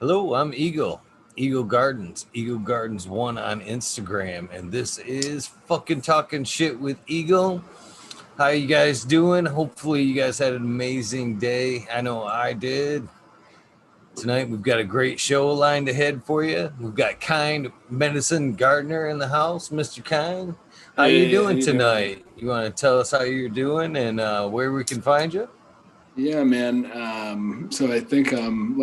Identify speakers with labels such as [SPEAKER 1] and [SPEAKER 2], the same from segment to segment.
[SPEAKER 1] Hello, I'm Eagle. Eagle Gardens. Eagle Gardens 1 on Instagram. And this is fucking talking shit with Eagle. How you guys doing? Hopefully you guys had an amazing day. I know I did. Tonight we've got a great show lined ahead for you. We've got Kind Medicine Gardener in the house, Mr. Kind. How you
[SPEAKER 2] Hey, how
[SPEAKER 1] doing
[SPEAKER 2] you doing?
[SPEAKER 1] tonight? You want to tell us how you're doing and where we can find you?
[SPEAKER 2] Yeah, man. So I think I'm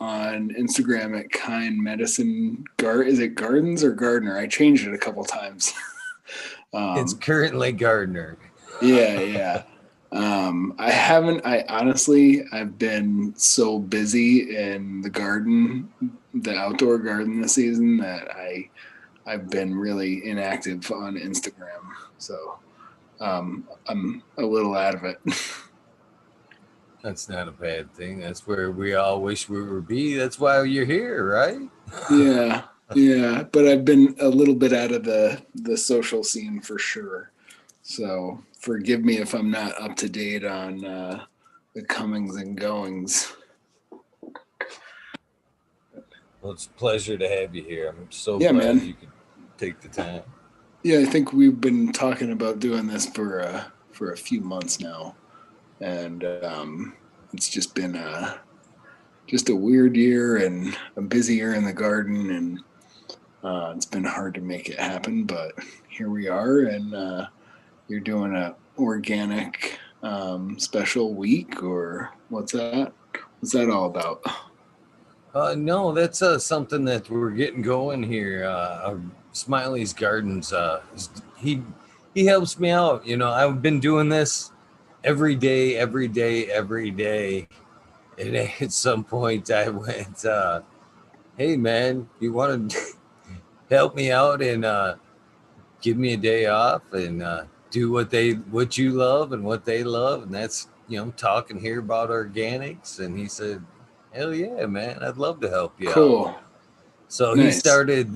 [SPEAKER 2] on Instagram at Kind Medicine Is it Gardens or Gardener? I changed it a couple times.
[SPEAKER 1] It's
[SPEAKER 2] um,
[SPEAKER 1] currently Gardner.
[SPEAKER 2] yeah, yeah. I haven't. I honestly, I've been so busy in the garden, the outdoor garden this season that I've been really inactive on Instagram. So I'm a little out of it.
[SPEAKER 1] That's not a bad thing. That's where we all wish we would be. That's why you're here, right?
[SPEAKER 2] Yeah, yeah, but I've been a little bit out of the social scene for sure. So forgive me if I'm not up to date on the comings and goings.
[SPEAKER 1] Well, it's a pleasure to have you here. I'm so
[SPEAKER 2] Yeah,
[SPEAKER 1] glad
[SPEAKER 2] man.
[SPEAKER 1] you could take the time.
[SPEAKER 2] Yeah, I think we've been talking about doing this for a few months now, and it's just a weird year and a busy year in the garden, and it's been hard to make it happen. But here we are, and you're doing a organic special week, or what's that? What's that all about?
[SPEAKER 1] No, that's something that we're getting going here. Smiley's Gardens. He he helps me out. You know, I've been doing this every day, every day, every day. And at some point, I went, "Hey, man, you want to help me out and give me a day off and do what you love and what they love, and that's talking here about organics." And he said, "Hell yeah, man, I'd love to help you out."
[SPEAKER 2] Cool,
[SPEAKER 1] So he
[SPEAKER 2] nice.
[SPEAKER 1] started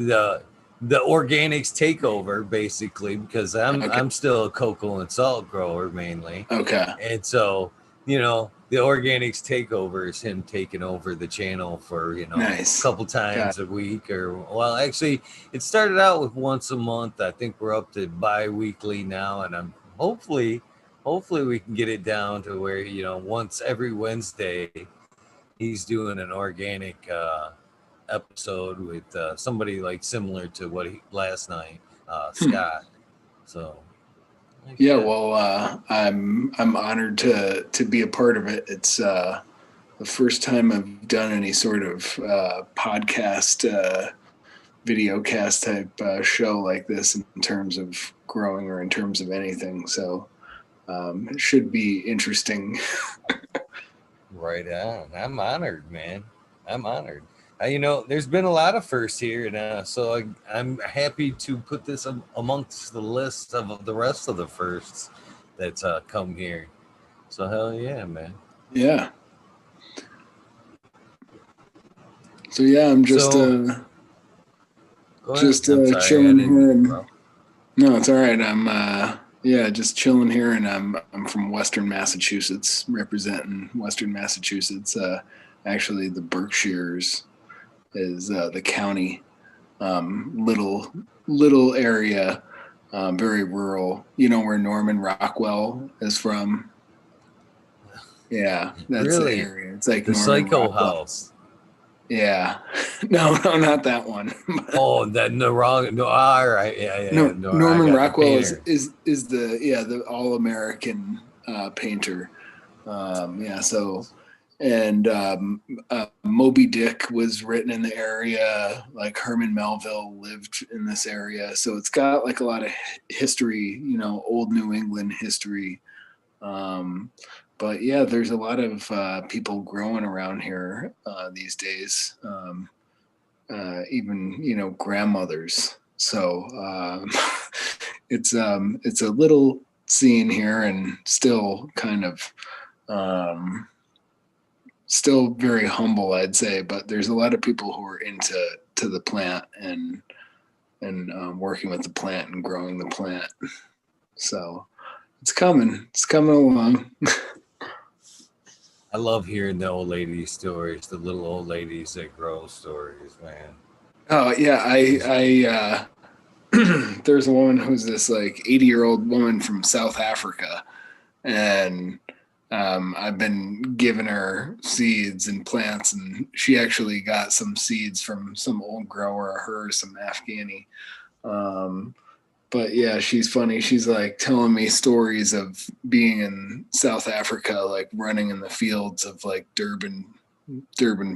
[SPEAKER 1] the organics takeover basically because
[SPEAKER 2] Okay,
[SPEAKER 1] I'm still a cocoa and salt grower mainly,
[SPEAKER 2] okay,
[SPEAKER 1] and so the organics takeover is him taking over the channel for a
[SPEAKER 2] nice.
[SPEAKER 1] couple
[SPEAKER 2] Got
[SPEAKER 1] times a week, or well, actually it started out with once a month. I think we're up to bi-weekly now, and I'm hopefully we can get it down to where once every Wednesday he's doing an organic episode with somebody like similar to what he last night,
[SPEAKER 2] hmm.
[SPEAKER 1] Scott. So
[SPEAKER 2] Yeah.
[SPEAKER 1] yeah.
[SPEAKER 2] Well, I'm honored to be a part of it. It's the first time I've done any sort of podcast, video cast type show like this in terms of growing or in terms of anything. So it should be interesting.
[SPEAKER 1] Right on. I'm honored, man. I'm honored. There's been a lot of firsts here, and so I'm happy to put this amongst the list of the rest of the firsts that's come here. So hell yeah, man.
[SPEAKER 2] Yeah. So yeah, I'm
[SPEAKER 1] So go ahead.
[SPEAKER 2] just
[SPEAKER 1] I'm sorry, I
[SPEAKER 2] chilling
[SPEAKER 1] didn't mean
[SPEAKER 2] here,
[SPEAKER 1] to
[SPEAKER 2] and
[SPEAKER 1] interrupt.
[SPEAKER 2] no, it's all right. I'm yeah, just chilling here, and I'm from Western Massachusetts, representing Western Massachusetts. Actually, the Berkshires is the county, little area, very rural. You know where Norman Rockwell is from? Yeah, that's the
[SPEAKER 1] Really,
[SPEAKER 2] area. It's like
[SPEAKER 1] the
[SPEAKER 2] Norman
[SPEAKER 1] Psycho
[SPEAKER 2] Rockwell.
[SPEAKER 1] House.
[SPEAKER 2] Yeah, no, no, not that one.
[SPEAKER 1] Oh, that no wrong. No, all right, yeah, yeah.
[SPEAKER 2] No,
[SPEAKER 1] No, I
[SPEAKER 2] Norman
[SPEAKER 1] got the
[SPEAKER 2] Rockwell
[SPEAKER 1] painter.
[SPEAKER 2] is the the all American painter. Yeah, so and Moby Dick was written in the area. Like Herman Melville lived in this area, so it's got like a lot of history. You know, old New England history. Um, but yeah, there's a lot of people growing around here these days. Even grandmothers. So it's a little scene here, and still kind of still very humble, I'd say. But there's a lot of people who are into the plant and working with the plant and growing the plant. So it's coming along.
[SPEAKER 1] I love hearing the old lady stories, the little old ladies that grow stories, man.
[SPEAKER 2] Oh yeah, there's a woman who's this like 80-year-old woman from South Africa, and I've been giving her seeds and plants, and she actually got some seeds from some old grower of hers, some Afghani. Um, but yeah, she's funny. She's like telling me stories of being in South Africa, like running in the fields of like Durban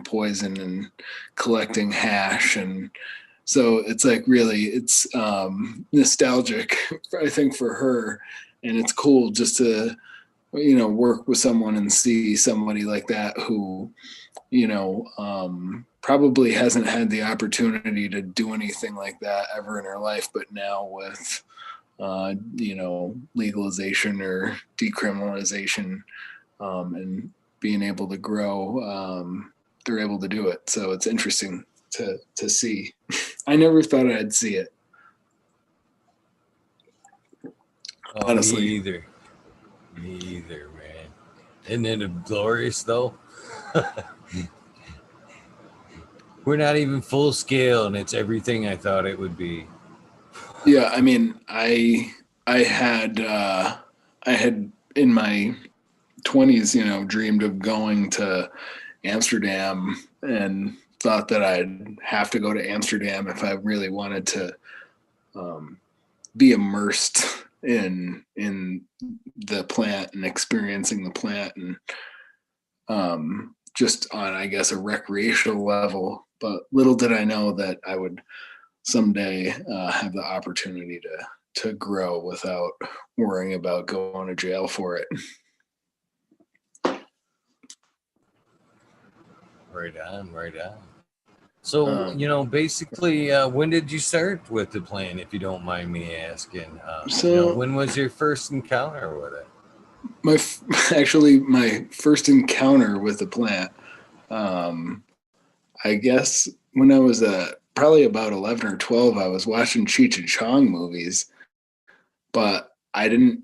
[SPEAKER 2] poison and collecting hash. And so it's like really it's nostalgic, I think, for her. And it's cool just to work with someone and see somebody like that who probably hasn't had the opportunity to do anything like that ever in her life, but now with legalization or decriminalization, and being able to grow, they're able to do it. So it's interesting to see. I never thought I'd see it,
[SPEAKER 1] Oh, me
[SPEAKER 2] honestly.
[SPEAKER 1] either. Me either, man. Isn't it glorious though? We're not even full scale, and it's everything I thought it would be.
[SPEAKER 2] Yeah, I mean, I had I had in my 20s, dreamed of going to Amsterdam and thought that I'd have to go to Amsterdam if I really wanted to um, be immersed in the plant and experiencing the plant, and just on, I guess, a recreational level. But little did I know that I would someday have the opportunity to grow without worrying about going to jail for it.
[SPEAKER 1] Right on, right on. So,
[SPEAKER 2] Um,
[SPEAKER 1] basically, when did you start with the plan, if you don't mind me asking?
[SPEAKER 2] so
[SPEAKER 1] When was your first encounter with it?
[SPEAKER 2] my actually my first encounter with the plant, um, I guess when I was probably about 11 or 12, I was watching Cheech and Chong movies, but I didn't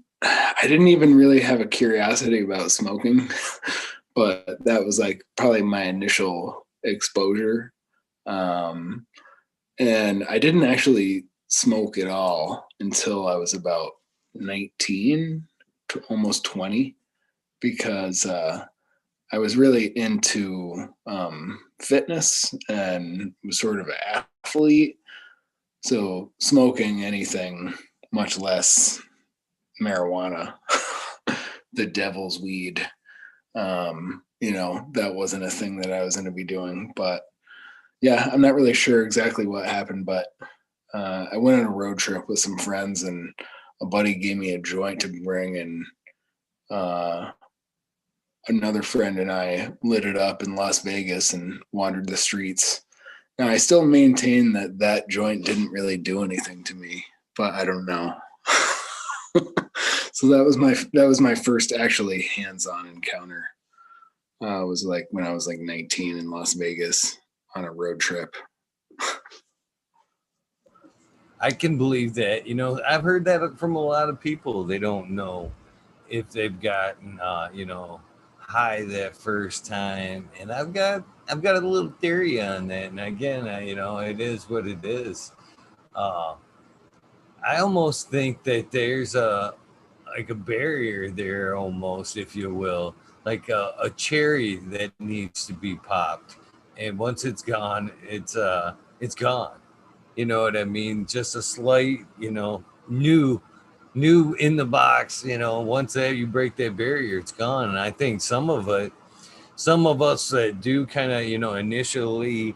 [SPEAKER 2] even really have a curiosity about smoking, but that was like probably my initial exposure. Um, and I didn't actually smoke at all until I was about 19 to almost 20, because I was really into fitness and was sort of an athlete. So smoking anything, much less marijuana, the devil's weed, that wasn't a thing that I was going to be doing. But yeah, I'm not really sure exactly what happened, but I went on a road trip with some friends, and a buddy gave me a joint to bring, and uh, another friend and I lit it up in Las Vegas and wandered the streets. Now, I still maintain that that joint didn't really do anything to me, but I don't know. So that was my first actually hands-on encounter. Was like when I was like 19 in Las Vegas on a road trip.
[SPEAKER 1] I can believe that. I've heard that from a lot of people. They don't know if they've gotten, high that first time, and I've got a little theory on that. And again, it is what it is. Uh, I almost think that there's a barrier there, almost, if you will, like a cherry that needs to be popped, and once it's gone, it's gone. You know what I mean? Just a slight, new in the box. Once that you break that barrier, it's gone. And I think some of us that do kind of, initially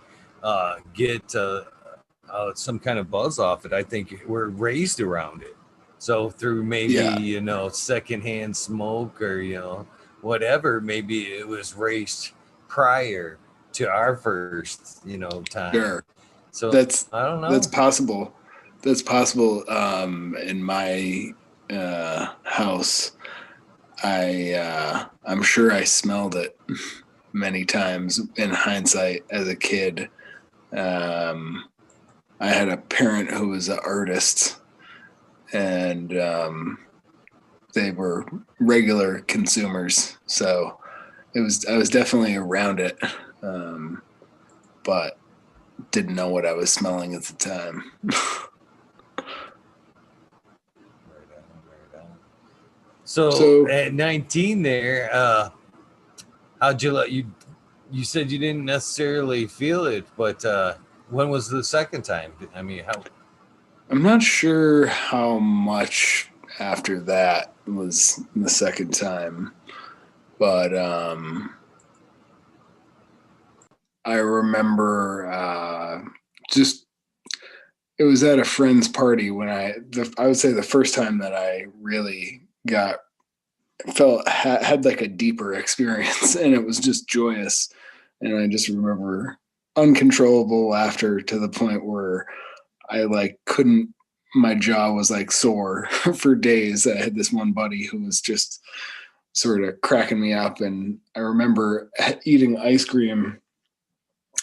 [SPEAKER 1] get some kind of buzz off it, I think we're raised around it. So through maybe,
[SPEAKER 2] Yeah,
[SPEAKER 1] secondhand smoke, or, whatever, maybe it was raised prior to our first, time.
[SPEAKER 2] sure.
[SPEAKER 1] So
[SPEAKER 2] That's
[SPEAKER 1] I don't
[SPEAKER 2] that's
[SPEAKER 1] know.
[SPEAKER 2] possible. That's possible. In my house, I'm sure I smelled it many times in hindsight as a kid. Um, I had a parent who was an artist, and they were regular consumers. So I was definitely around it, but didn't know what I was smelling at the time.
[SPEAKER 1] Right on, right on. So
[SPEAKER 2] So
[SPEAKER 1] at 19 there, how'd you let you? You said you didn't necessarily feel it, but when was the second time? I mean, how?
[SPEAKER 2] I'm not sure how much after that was the second time, but I remember just it was at a friend's party when I would say the first time that I really got had like a deeper experience, and it was just joyous, and I just remember uncontrollable laughter to the point where I like couldn't my jaw was like sore for days. I had this one buddy who was just sort of cracking me up, and I remember eating ice cream,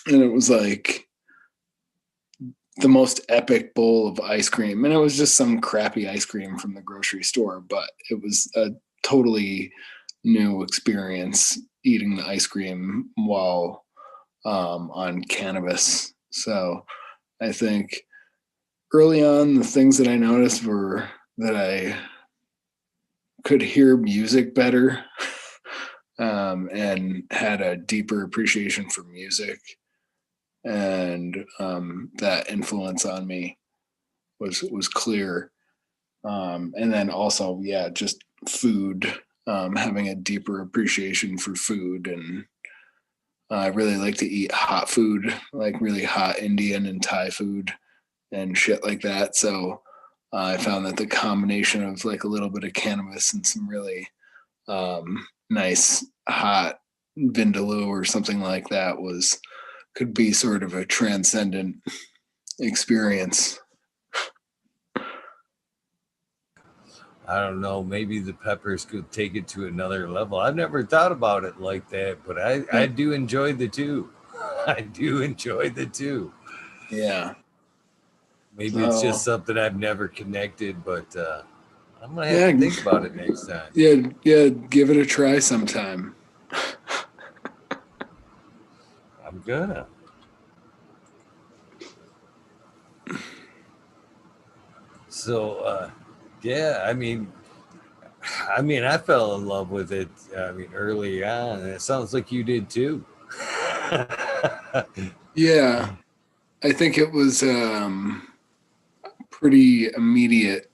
[SPEAKER 2] and it was like the most epic bowl of ice cream, and it was just some crappy ice cream from the grocery store, but it was a totally new experience eating the ice cream while on cannabis. So I think early on, the things that I noticed were that I could hear music better, and had a deeper appreciation for music, and that influence on me was clear. And then also, yeah, just food, having a deeper appreciation for food, and I really like to eat hot food, like really hot Indian and Thai food and shit like that. So I found that the combination of like a little bit of cannabis and some really nice hot vindaloo or something like that was could be sort of a transcendent experience.
[SPEAKER 1] I don't know. Maybe the peppers could take it to another level. I've never thought about it like that, but I
[SPEAKER 2] Yeah.
[SPEAKER 1] do enjoy the two. I do enjoy the two.
[SPEAKER 2] Yeah.
[SPEAKER 1] Maybe it's just
[SPEAKER 2] So
[SPEAKER 1] something I've never connected, but I'm gonna have
[SPEAKER 2] yeah,
[SPEAKER 1] to think about it next time.
[SPEAKER 2] yeah, give it a try sometime.
[SPEAKER 1] I'm gonna. So yeah, I mean, I fell in love with it. I mean, early on, and it sounds like you did too.
[SPEAKER 2] Yeah, I think it was pretty immediate,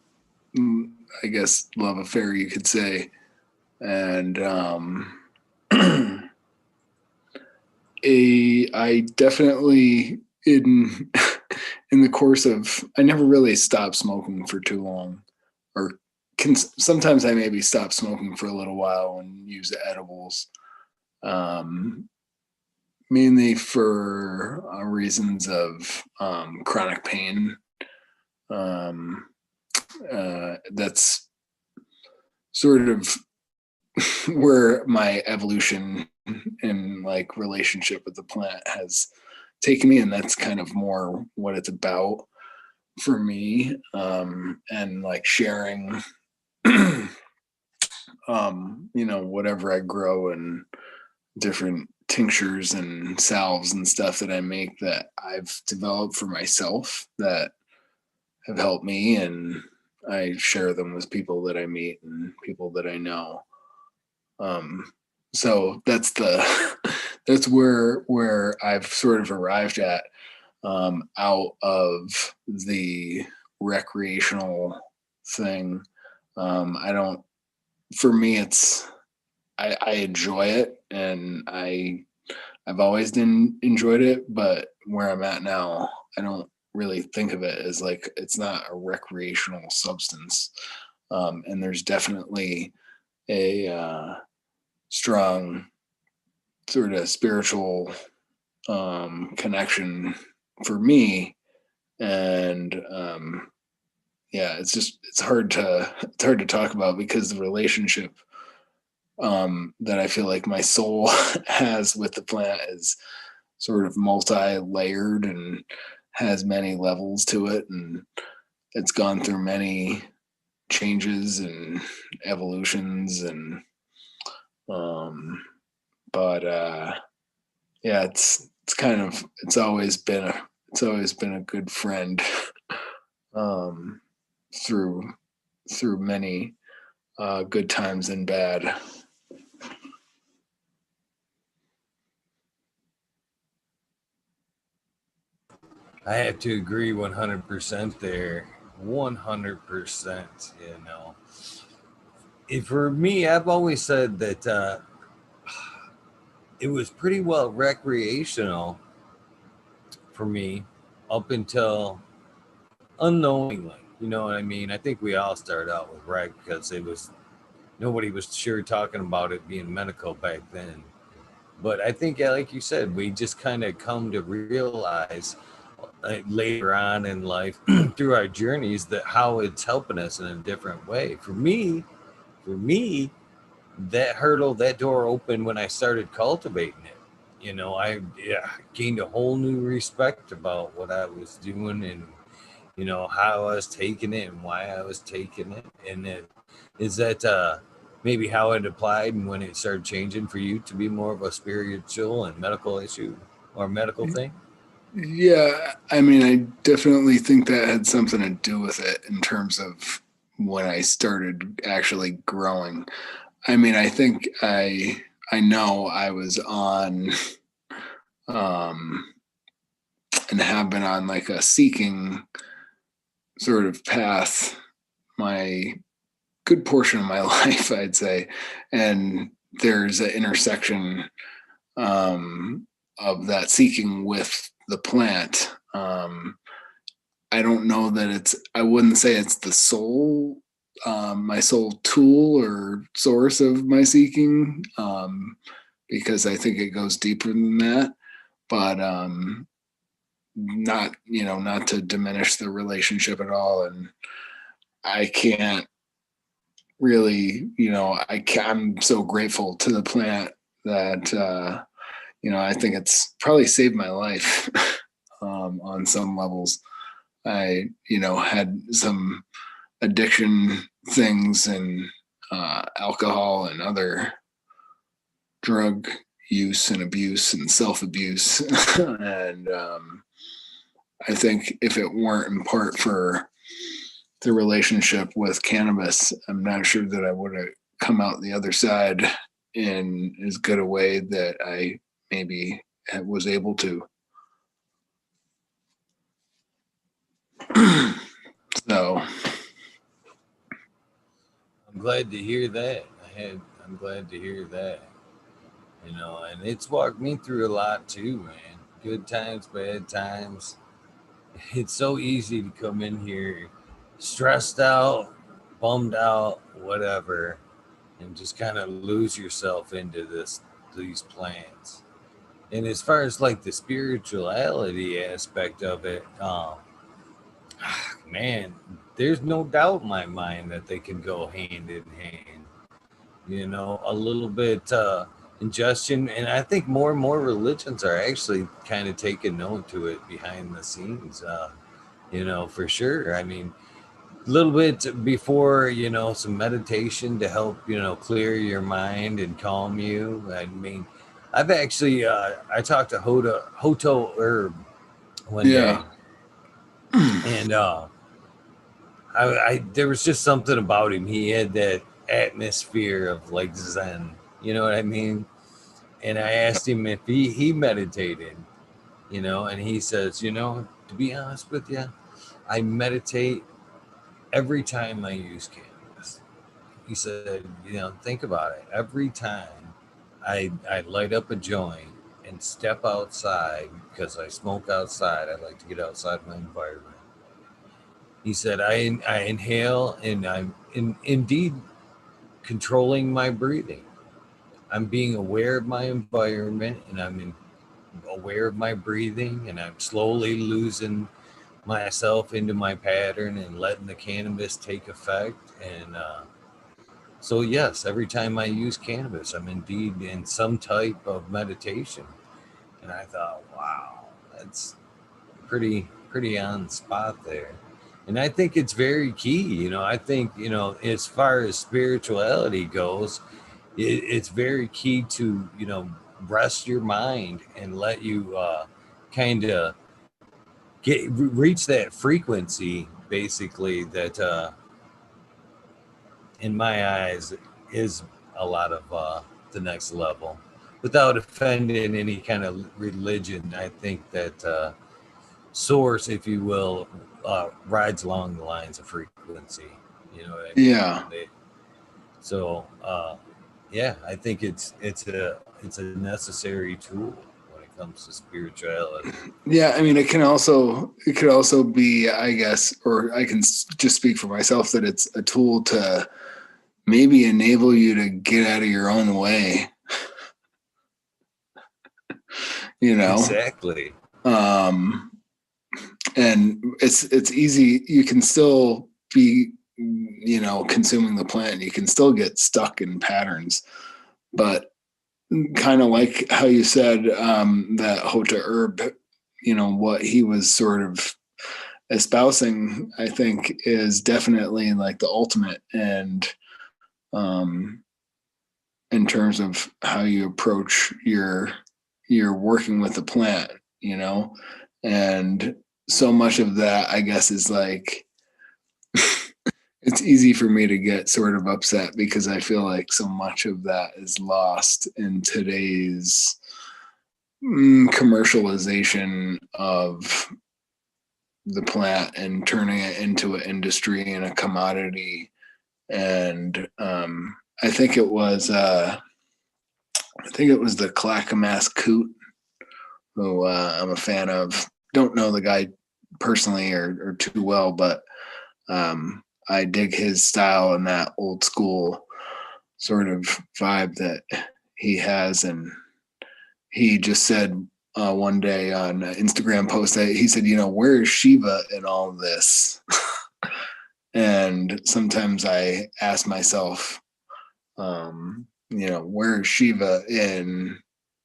[SPEAKER 2] I guess, love affair, you could say. And I definitely in in the course of I never really stopped smoking for too long, or sometimes I maybe stop smoking for a little while and use edibles, um, mainly for reasons of chronic pain. Um, that's sort of where my evolution in like relationship with the plant has taken me, and that's kind of more what it's about for me, and like sharing whatever I grow and different tinctures and salves and stuff that I make that I've developed for myself that have helped me, and I share them with people that I meet and people that I know. Um, so that's the that's where I've sort of arrived at, out of the recreational thing. I don't. For me, I enjoy it, and I've always enjoyed it. But where I'm at now, I don't really think of it as like it's not a recreational substance. And there's definitely a strong sort of spiritual connection for me, and yeah, it's hard to talk about because the relationship that I feel like my soul has with the plant is sort of multi-layered and has many levels to it, and it's gone through many changes and evolutions and um, but yeah, it's always been a good friend um, through many good times and bad.
[SPEAKER 1] I have to agree 100% there. 100%, you know. For me, I've always said that it was pretty well recreational for me up until unknowingly. You know what I mean? I think we all started out with rec because it was nobody was sure talking about it being medical back then. But I think, yeah, like you said, we just kind of come to realize later on in life through our journeys that how it's helping us in a different way. For me, that hurdle, that door opened when I started cultivating it. You know, I gained a whole new respect about what I was doing and how I was taking it and why I was taking it. And it is that maybe how it applied and when it started changing for you to be more of a spiritual and medical issue or medical thing.
[SPEAKER 2] Yeah, I mean, I definitely think that had something to do with it in terms of when I started actually growing. I mean, I think I know I was on um and have been on like a seeking sort of path my good portion of my life, I'd say. And there's an intersection um of that seeking with the plant. I don't know that I wouldn't say it's the sole, my sole tool or source of my seeking, because I think it goes deeper than that. But not to diminish the relationship at all. And I can't really, I'm so grateful to the plant that, I think it's probably saved my life on some levels. I, had some addiction things and alcohol and other drug use and abuse and self abuse. And I think if it weren't in part for the relationship with cannabis, I'm not sure that I would have come out the other side in as good a way that I maybe was able to. So,
[SPEAKER 1] I'm glad to hear that. I'm glad to hear that. And it's walked me through a lot too, man. Good times, bad times. It's so easy to come in here stressed out, bummed out, whatever, and just kind of lose yourself into these plans. And as far as like the spirituality aspect of it, man, there's no doubt in my mind that they can go hand in hand. A little bit ingestion, and I think more and more religions are actually kind of taking note to it behind the scenes. For sure. I mean, a little bit before, some meditation to help, clear your mind and calm you. I mean, I've actually, I talked to Hoto Herb one
[SPEAKER 2] yeah.
[SPEAKER 1] day, and there was just something about him. He had that atmosphere of like Zen. You know what I mean? And I asked him if he meditated, and he says, to be honest with you, I meditate every time I use cannabis. He said, think about it. Every time I light up a joint and step outside because I smoke outside, I like to get outside my environment. He said, I inhale and I'm indeed controlling my breathing. I'm being aware of my environment and aware of my breathing, and I'm slowly losing myself into my pattern and letting the cannabis take effect. And so, yes, every time I use cannabis, I'm indeed in some type of meditation. And I thought, wow, that's pretty on spot there. And I think it's very key. I think, as far as spirituality goes, it's very key to, rest your mind and let you kind of reach that frequency, basically, that in my eyes is a lot of the next level. Without offending any kind of religion, I think that source, if you will, rides along the lines of frequency. You know what I mean?
[SPEAKER 2] Yeah.
[SPEAKER 1] So yeah, I think it's a necessary tool when it comes to spirituality.
[SPEAKER 2] Yeah, I mean, it could also be, I guess, or I can just speak for myself that it's a tool to maybe enable you to get out of your own way, you know.
[SPEAKER 1] Exactly.
[SPEAKER 2] Um, and it's easy. You can still be, consuming the plant. You can still get stuck in patterns, but kind of like how you said that Hota herb, what he was sort of espousing, I think, is definitely like the ultimate, and um, in terms of how you approach your working with the plant, and so much of that, I guess, is like it's easy for me to get sort of upset because I feel like so much of that is lost in today's commercialization of the plant and turning it into an industry and a commodity. And I think it was the Clackamas Coot, who I'm a fan of. Don't know the guy personally or too well, but I dig his style and that old school sort of vibe that he has. And he just said one day on an Instagram post that he said, where is Shiva in all this? And sometimes I ask myself, where is Shiva in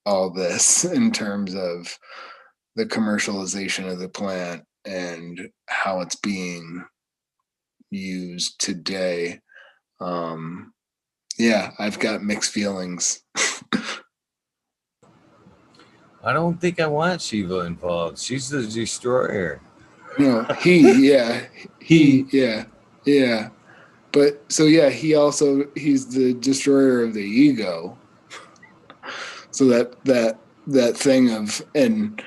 [SPEAKER 2] all this in terms of the commercialization of the plant and how it's being used today? Um, yeah, I've got mixed feelings.
[SPEAKER 1] I don't think I want Shiva involved. She's the destroyer.
[SPEAKER 2] No, he, yeah,
[SPEAKER 1] He.
[SPEAKER 2] yeah. But so yeah, he's the destroyer of the ego. So that thing of and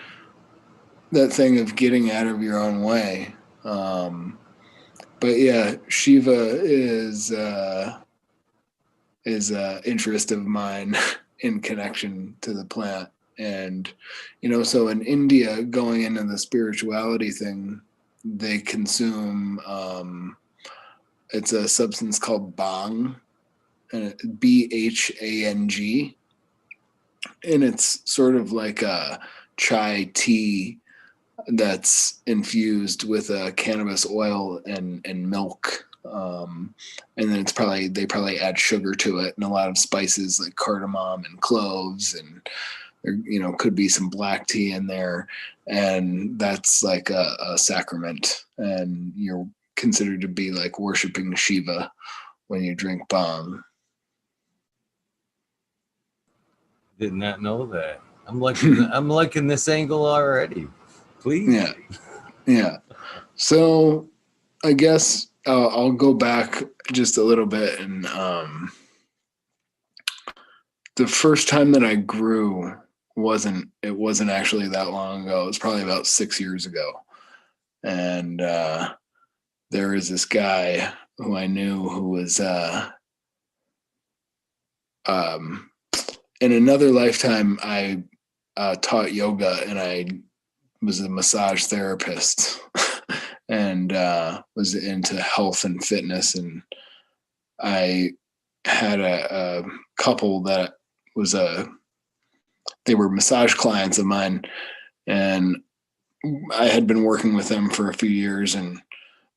[SPEAKER 2] that thing of getting out of your own way. But yeah, Shiva is a interest of mine in connection to the plant. And so in India, going into the spirituality thing, they consume it's a substance called bhang, and Bhang, and it's sort of like a chai tea that's infused with cannabis oil and milk. And then they probably add sugar to it and a lot of spices like cardamom and cloves, and there could be some black tea in there, and that's like a sacrament, and you're considered to be like worshiping Shiva when you drink bhang.
[SPEAKER 1] Did not know that. I'm liking. I'm liking this angle already. Please.
[SPEAKER 2] Yeah, yeah. So I guess I'll go back just a little bit, and the first time that I grew wasn't actually that long ago. It was probably about 6 years ago, and there was this guy who I knew who was um, in another lifetime. I taught yoga, and I was a massage therapist, and was into health and fitness, and I had a couple that was they were massage clients of mine, and I had been working with them for a few years, and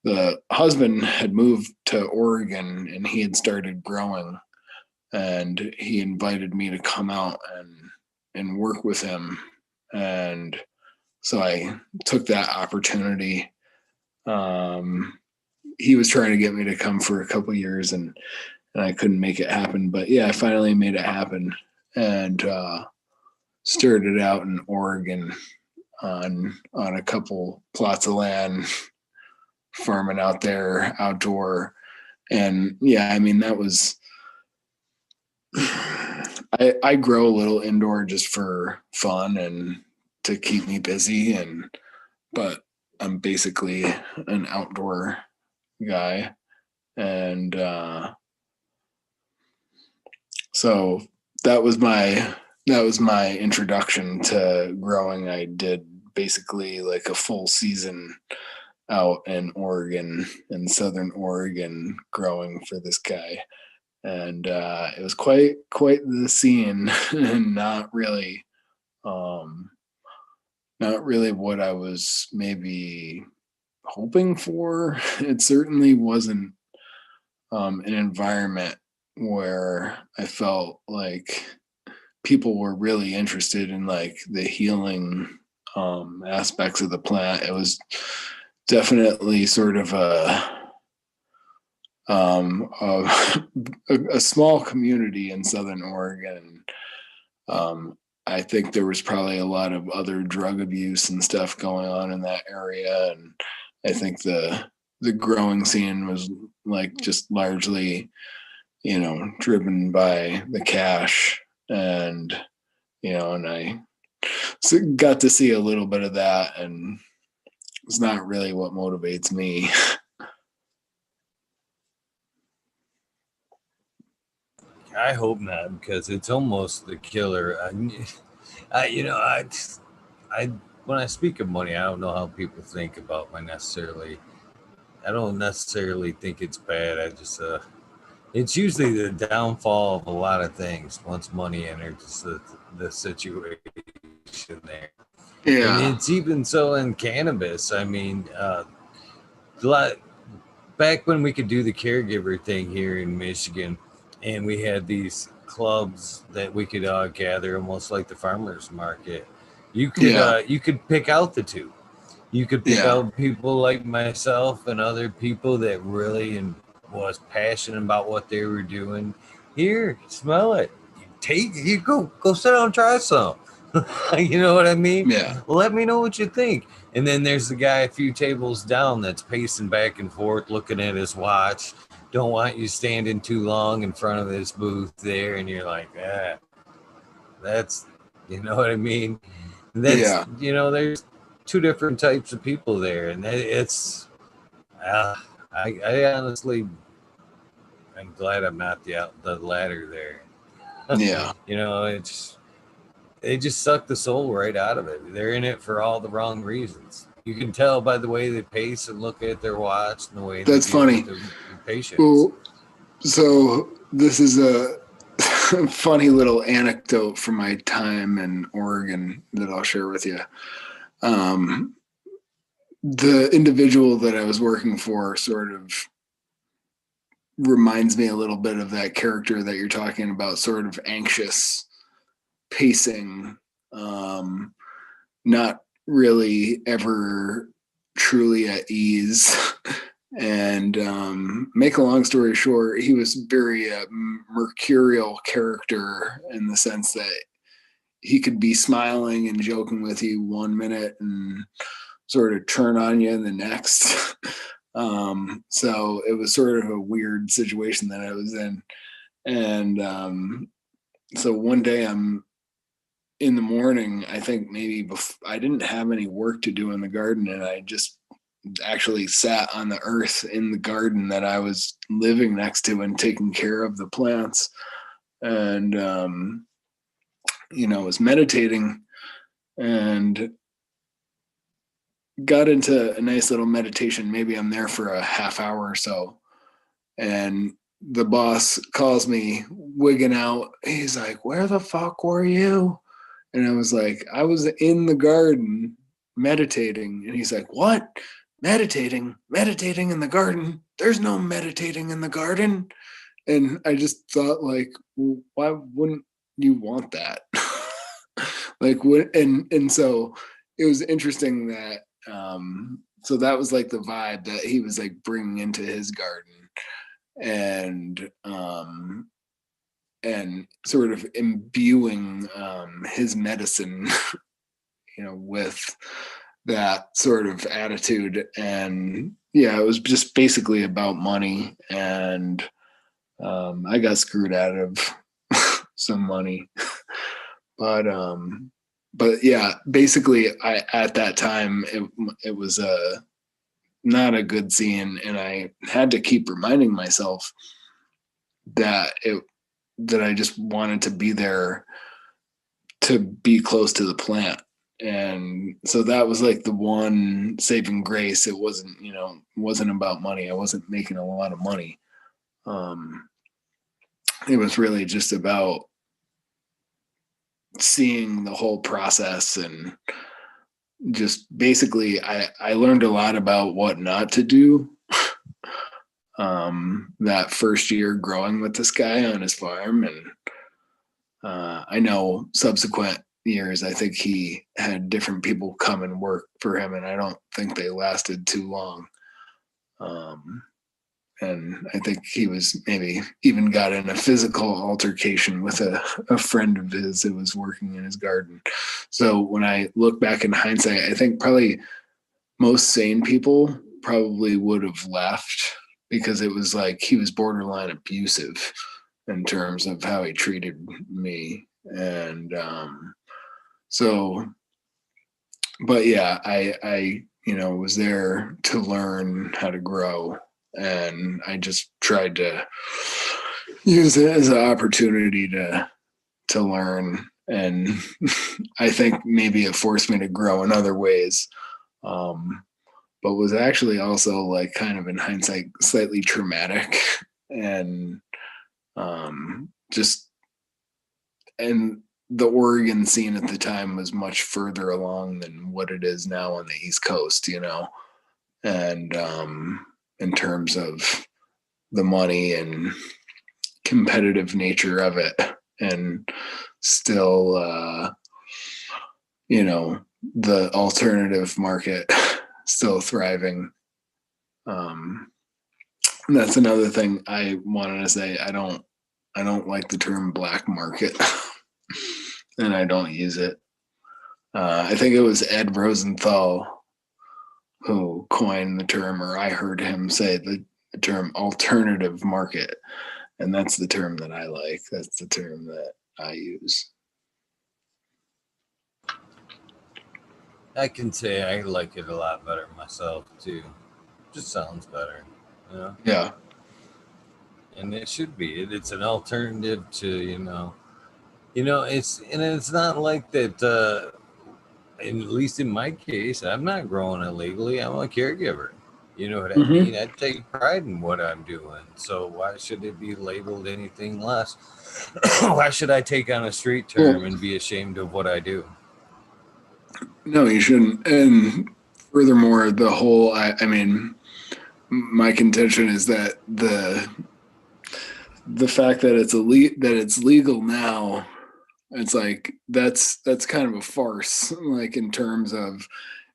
[SPEAKER 2] the husband had moved to Oregon and he had started growing, and he invited me to come out and work with him. And so I took that opportunity. He was trying to get me to come for a couple years, and I couldn't make it happen, but yeah, I finally made it happen. And started out in Oregon on a couple plots of land, farming out there outdoor. And yeah, I mean, that was, I grow a little indoor just for fun and to keep me busy. But I'm basically an outdoor guy. And so that was my introduction to growing. I did basically like a full season out in Oregon, in Southern Oregon, growing for this guy. And it was quite the scene, and um, not really what I was maybe hoping for. It certainly wasn't an environment where I felt like people were really interested in like the healing aspects of the plant. It was definitely sort of um, a, a small community in Southern Oregon. I think there was probably a lot of other drug abuse and stuff going on in that area, and I think the growing scene was like just largely, driven by the cash. And and I got to see a little bit of that, and it's not really what motivates me.
[SPEAKER 1] I hope not, because it's almost the killer. I when I speak of money, I don't know how people think about my necessarily. I don't necessarily think it's bad. I just it's usually the downfall of a lot of things once money enters the situation there. And
[SPEAKER 2] Yeah,
[SPEAKER 1] it's even so in cannabis. I mean, a lot, back when we could do the caregiver thing here in Michigan, and we had these clubs that we could gather, almost like the farmers market.
[SPEAKER 2] yeah,
[SPEAKER 1] You could pick out the two. You could pick
[SPEAKER 2] yeah,
[SPEAKER 1] out people like myself and other people that really was passionate about what they were doing. Here, smell it. You go sit down and try some. You know what I mean?
[SPEAKER 2] yeah.
[SPEAKER 1] Let me know what you think. And then there's the guy a few tables down that's pacing back and forth, looking at his watch. Don't want you standing too long in front of this booth there, and you're like, that's, you know what I mean? That's,
[SPEAKER 2] Yeah,
[SPEAKER 1] there's two different types of people there, and it's, uh, I honestly, I'm glad I'm not the latter there.
[SPEAKER 2] yeah.
[SPEAKER 1] It's they just suck the soul right out of it. They're in it for all the wrong reasons. You can tell by the way they pace and look at their watch and the way they
[SPEAKER 2] That's
[SPEAKER 1] deal with
[SPEAKER 2] funny.
[SPEAKER 1] the patients.
[SPEAKER 2] Well, so this is a funny little anecdote from my time in Oregon that I'll share with you. Um, the individual that I was working for sort of reminds me a little bit of that character that you're talking about, sort of anxious, pacing, not really ever truly at ease. And make a long story short, he was very mercurial character in the sense that he could be smiling and joking with you one minute and sort of turn on you in the next. So it was sort of a weird situation that I was in. And so one day I'm in the morning, I think maybe I didn't have any work to do in the garden, and I just actually sat on the earth in the garden that I was living next to and taking care of the plants. And, was meditating and got into a nice little meditation. Maybe I'm there for a half hour or so. And the boss calls me wigging out. He's like, "Where the fuck were you?" And I was like, "I was in the garden meditating." And he's like, "What? Meditating? Meditating in the garden? There's no meditating in the garden." And I just thought, like, well, why wouldn't you want that? Like, what? And so it was interesting that, so that was like the vibe that he was like bringing into his garden. And and sort of imbuing his medicine, with that sort of attitude. And yeah, it was just basically about money. And I got screwed out of some money. But yeah, basically at that time, it was not a good scene. And I had to keep reminding myself that I just wanted to be there to be close to the plant. And so that was like the one saving grace. It wasn't about money. I wasn't making a lot of money. It was really just about seeing the whole process. And just basically I learned a lot about what not to do that first year growing with this guy on his farm. And I know subsequent years, I think he had different people come and work for him, and I don't think they lasted too long. And I think he was maybe even got in a physical altercation with a friend of his that was working in his garden. So when I look back in hindsight, I think probably most sane people probably would have left, because it was like he was borderline abusive in terms of how he treated me. And so, but yeah, I was there to learn how to grow, and I just tried to use it as an opportunity to learn. And I think maybe it forced me to grow in other ways, but was actually also, like, kind of in hindsight slightly traumatic. And just and the Oregon scene at the time was much further along than what it is now on the East Coast, and in terms of the money and competitive nature of it. And still, the alternative market still thriving. That's another thing I wanted to say. I don't like the term black market, and I don't use it. I think it was Ed Rosenthal who coined the term, or I heard him say the term alternative market. And that's the term that I like. That's the term that I use.
[SPEAKER 1] I can say I like it a lot better myself too. Just sounds better, you know.
[SPEAKER 2] Yeah.
[SPEAKER 1] And it should be. It's an alternative to it's not like that. At least in my case, I'm not growing illegally. I'm a caregiver. You know what I
[SPEAKER 2] Mm-hmm.
[SPEAKER 1] mean? I take pride in what I'm doing. So why should it be labeled anything less? Why should I take on a street term
[SPEAKER 2] Well,
[SPEAKER 1] and be ashamed of what I do?
[SPEAKER 2] no, you shouldn't. And furthermore, the whole, I mean, my contention is that the fact that it's legal now, it's like that's kind of a farce. Like, in terms of,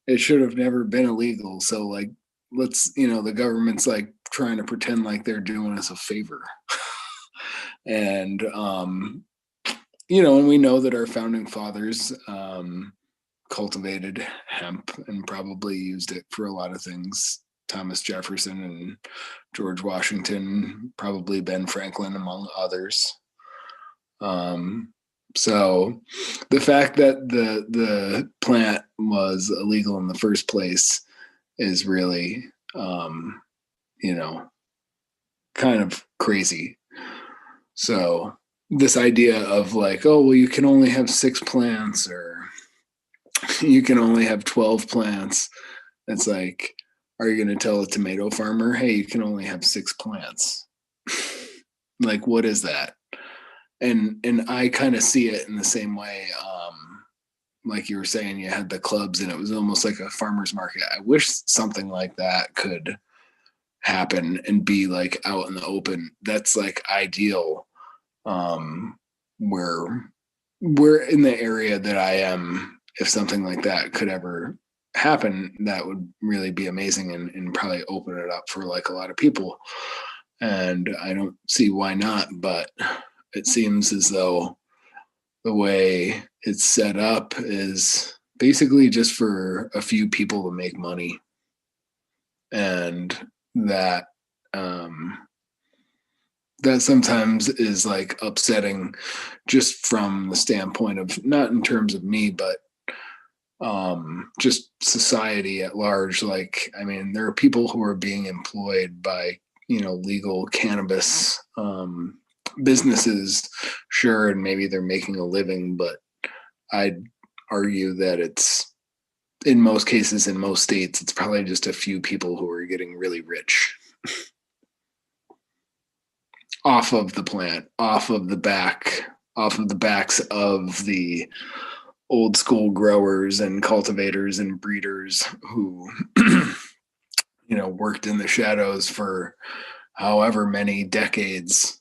[SPEAKER 2] it should have never been illegal. So, like, the government's like trying to pretend like they're doing us a favor. And and we know that our founding fathers cultivated hemp and probably used it for a lot of things. Thomas Jefferson and George Washington, probably Ben Franklin, among others. So the fact that the plant was illegal in the first place is really, kind of crazy. So this idea of, like, oh, well, you can only have 6 plants, or you can only have 12 plants. It's like, are you going to tell a tomato farmer, hey, you can only have 6 plants? Like, what is that? And I kind of see it in the same way. Like you were saying, you had the clubs and it was almost like a farmer's market. I wish something like that could happen and be like out in the open. That's like ideal. Where we're in the area that I am, if something like that could ever happen, that would really be amazing, and probably open it up for like a lot of people. And I don't see why not, but it seems as though the way it's set up is basically just for a few people to make money. And that um, that sometimes is like upsetting, just from the standpoint of, not in terms of me, but just society at large. Like, I mean, there are people who are being employed by, legal cannabis businesses, sure, and maybe they're making a living, but I'd argue that it's, in most cases, in most states, it's probably just a few people who are getting really rich off of the plant, off of the backs of the old school growers and cultivators and breeders who worked in the shadows for however many decades.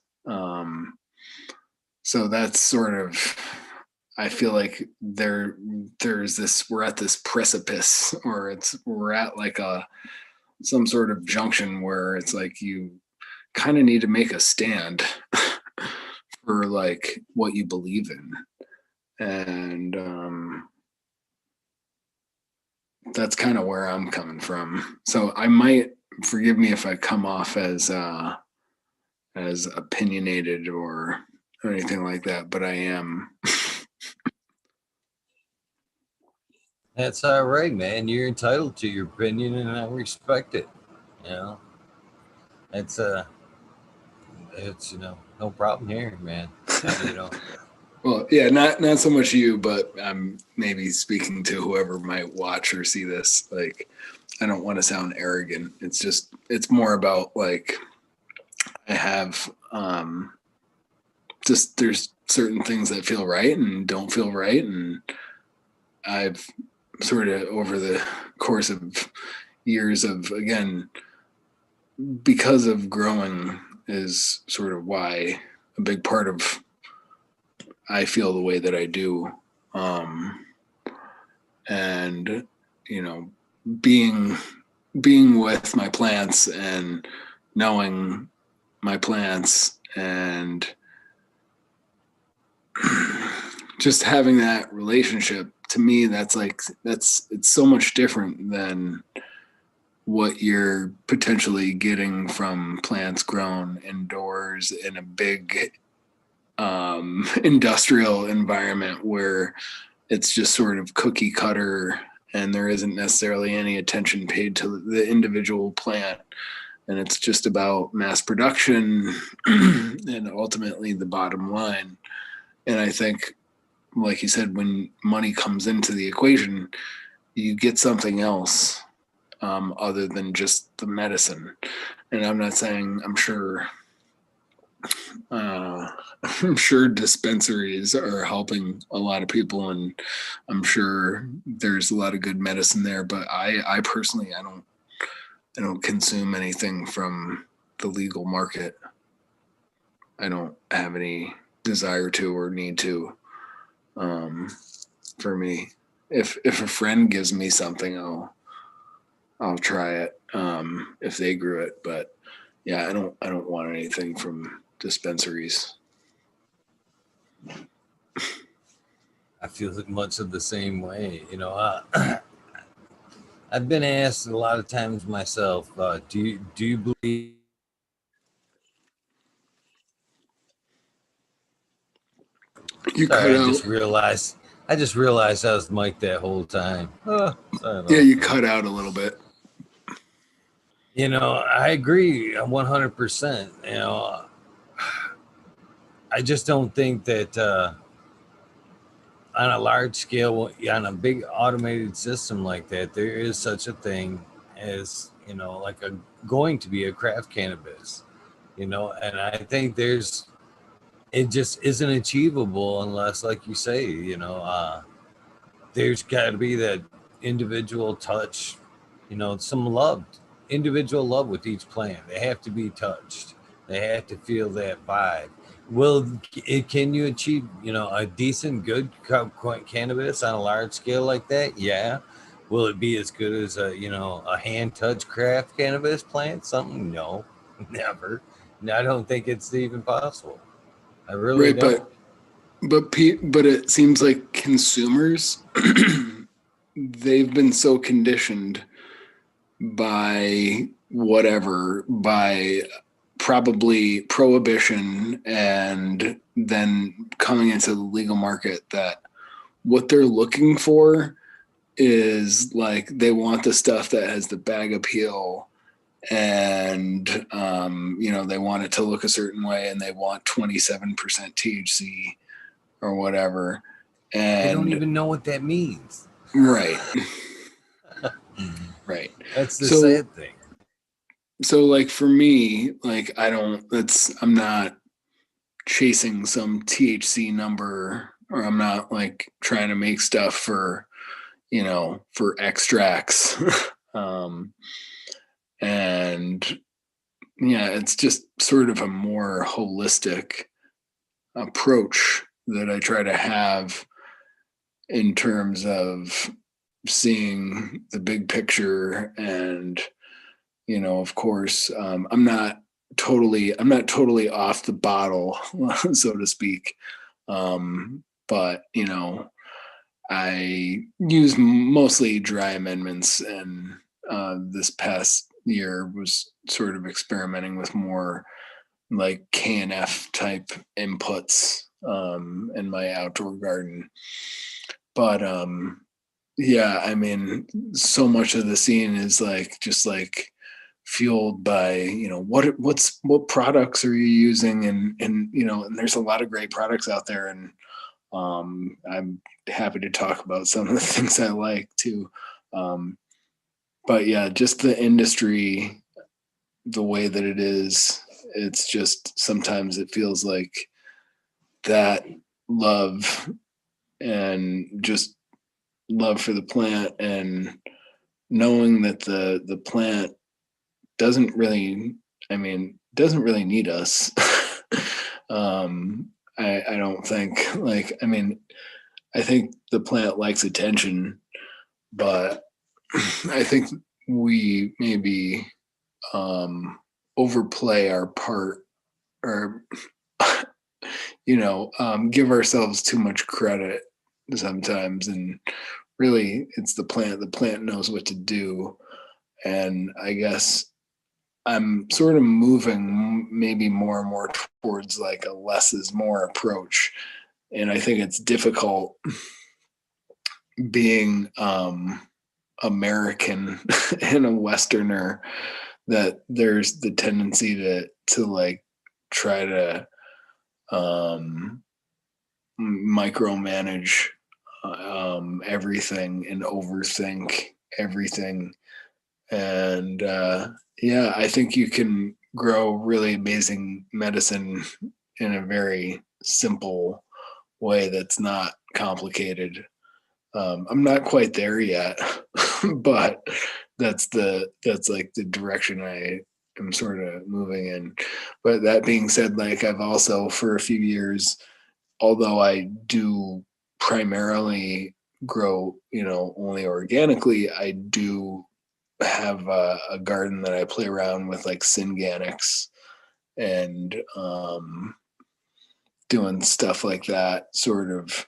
[SPEAKER 2] So that's sort of, I feel like there's this, we're at this precipice, or we're at like some sort of junction where it's like you kind of need to make a stand for like what you believe in. And that's kind of where I'm coming from. So I might, forgive me if I come off as opinionated or anything like that, but I am.
[SPEAKER 1] That's all right, man. You're entitled to your opinion, and I respect it. You know, it's it's no problem here, man. You know,
[SPEAKER 2] Well, yeah, not so much you, but I'm maybe speaking to whoever might watch or see this. Like, I don't want to sound arrogant. It's more about like, I have just, there's certain things that feel right and don't feel right, and I've sort of, over the course of years of, again, because of growing is sort of why a big part of I feel the way that I do. And being with my plants and knowing my plants, and just having that relationship, to me, it's so much different than what you're potentially getting from plants grown indoors in a big industrial environment, where it's just sort of cookie cutter and there isn't necessarily any attention paid to the individual plant, and it's just about mass production and ultimately the bottom line. And I think, like you said, when money comes into the equation, you get something else, other than just the medicine. And I'm not saying, I'm sure dispensaries are helping a lot of people, and I'm sure there's a lot of good medicine there. But I personally, I don't consume anything from the legal market. I don't have any desire to or need to. For me, if a friend gives me something, I'll try it, if they grew it. But yeah, I don't want anything from dispensaries.
[SPEAKER 1] I feel much of the same way. I've been asked a lot of times myself, do you believe?
[SPEAKER 2] You
[SPEAKER 1] Sorry,
[SPEAKER 2] cut out.
[SPEAKER 1] I just realized I was mic'd that whole time. Oh, sorry
[SPEAKER 2] Yeah,
[SPEAKER 1] about
[SPEAKER 2] you
[SPEAKER 1] that.
[SPEAKER 2] cut out a little bit.
[SPEAKER 1] I agree 100%. I just don't think that on a large scale, on a big automated system like that, there is such a thing as, like going to be a craft cannabis, and I think it just isn't achievable unless, like you say, there's got to be that individual touch, some love, individual love with each plant. They have to be touched. They have to feel that vibe. Can you achieve, a decent, good cannabis on a large scale like that? Yeah. Will it be as good as a hand touch craft cannabis plant? Something? No, never. I don't think it's even possible. I really
[SPEAKER 2] Right,
[SPEAKER 1] don't.
[SPEAKER 2] but it seems like consumers they've been so conditioned by whatever, by probably prohibition and then coming into the legal market, that what they're looking for is like they want the stuff that has the bag appeal, and they want it to look a certain way, and they want 27% THC or whatever.
[SPEAKER 1] They don't
[SPEAKER 2] And
[SPEAKER 1] even know what that means.
[SPEAKER 2] right, right.
[SPEAKER 1] That's the
[SPEAKER 2] So
[SPEAKER 1] sad thing.
[SPEAKER 2] like for me, like I don't that's I'm not chasing some THC number, or I'm not like trying to make stuff for, for extracts. um and yeah, it's just sort of a more holistic approach that I try to have in terms of seeing the big picture. And of course, I'm not totally off the bottle, so to speak. But I use mostly dry amendments, and this past year was sort of experimenting with more like KNF type inputs in my outdoor garden. But yeah, I mean, so much of the scene is like just like fueled by what products are you using, and and there's a lot of great products out there, and I'm happy to talk about some of the things I like too. um, but yeah, just the industry, the way that it is, it's just sometimes it feels like that love, and just love for the plant, and knowing that the plant doesn't really, doesn't really need us. I don't think, like, I think the plant likes attention, but I think we maybe overplay our part, or give ourselves too much credit sometimes. And really, it's the plant. The plant knows what to do. And I guess I'm sort of moving maybe more and more towards like a less is more approach. And I think it's difficult being American and a Westerner, that there's the tendency to like try to um, micromanage everything and overthink everything. And yeah, I think you can grow really amazing medicine in a very simple way that's not complicated. I'm not quite there yet, but that's like the direction I am sort of moving in. But that being said, like I've also for a few years, although I do primarily grow, only organically, I do have a garden that I play around with like synganics, and doing stuff like that, sort of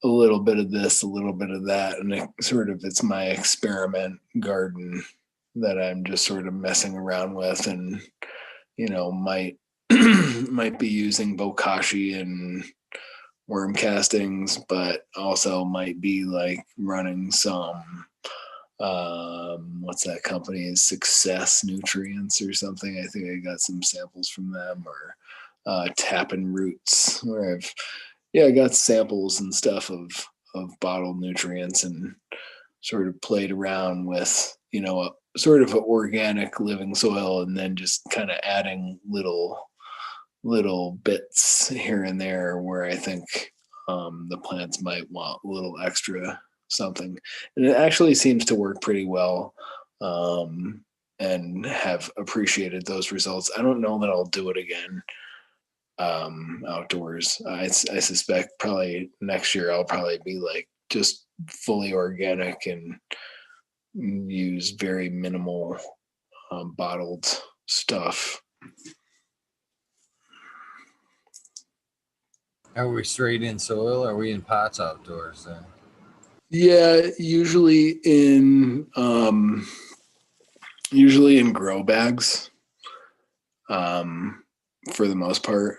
[SPEAKER 2] a little bit of this, a little bit of that, and it's my experiment garden that I'm just sort of messing around with, and might might be using bokashi and worm castings, but also might be like running some what's that company, Success Nutrients or something. I think I got some samples from them, or Tapping Roots, where I got samples and stuff of bottled nutrients, and sort of played around with a sort of an organic living soil, and then just kind of adding little bits here and there where I think the plants might want a little extra something. And it actually seems to work pretty well, and have appreciated those results. I don't know that I'll do it again outdoors. I suspect probably next year I'll probably be like just fully organic and use very minimal bottled stuff.
[SPEAKER 1] Are we straight in soil? Are we in pots outdoors then?
[SPEAKER 2] Yeah, usually in grow bags, um, for the most part,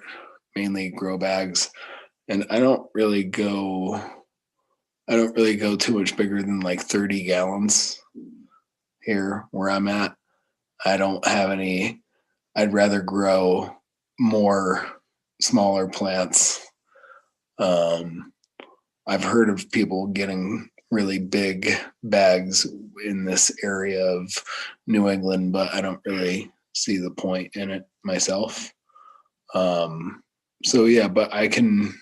[SPEAKER 2] mainly grow bags. And I don't really go too much bigger than like 30 gallons here where I'm at. I don't have any, I'd rather grow more smaller plants. Um, I've heard of people getting really big bags in this area of New England, but I don't really see the point in it myself. Um, so yeah, but I can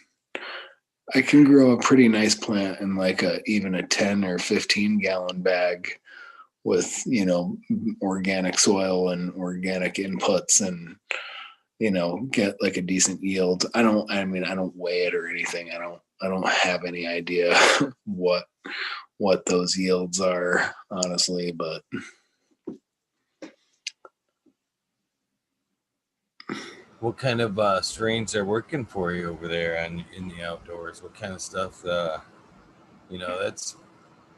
[SPEAKER 2] grow a pretty nice plant in like a even a 10 or 15 gallon bag with, organic soil and organic inputs and get like a decent yield. I don't weigh it or anything. I don't have any idea what those yields are, honestly, but
[SPEAKER 1] What kind of strains are working for you over there in the outdoors? What kind of stuff? That's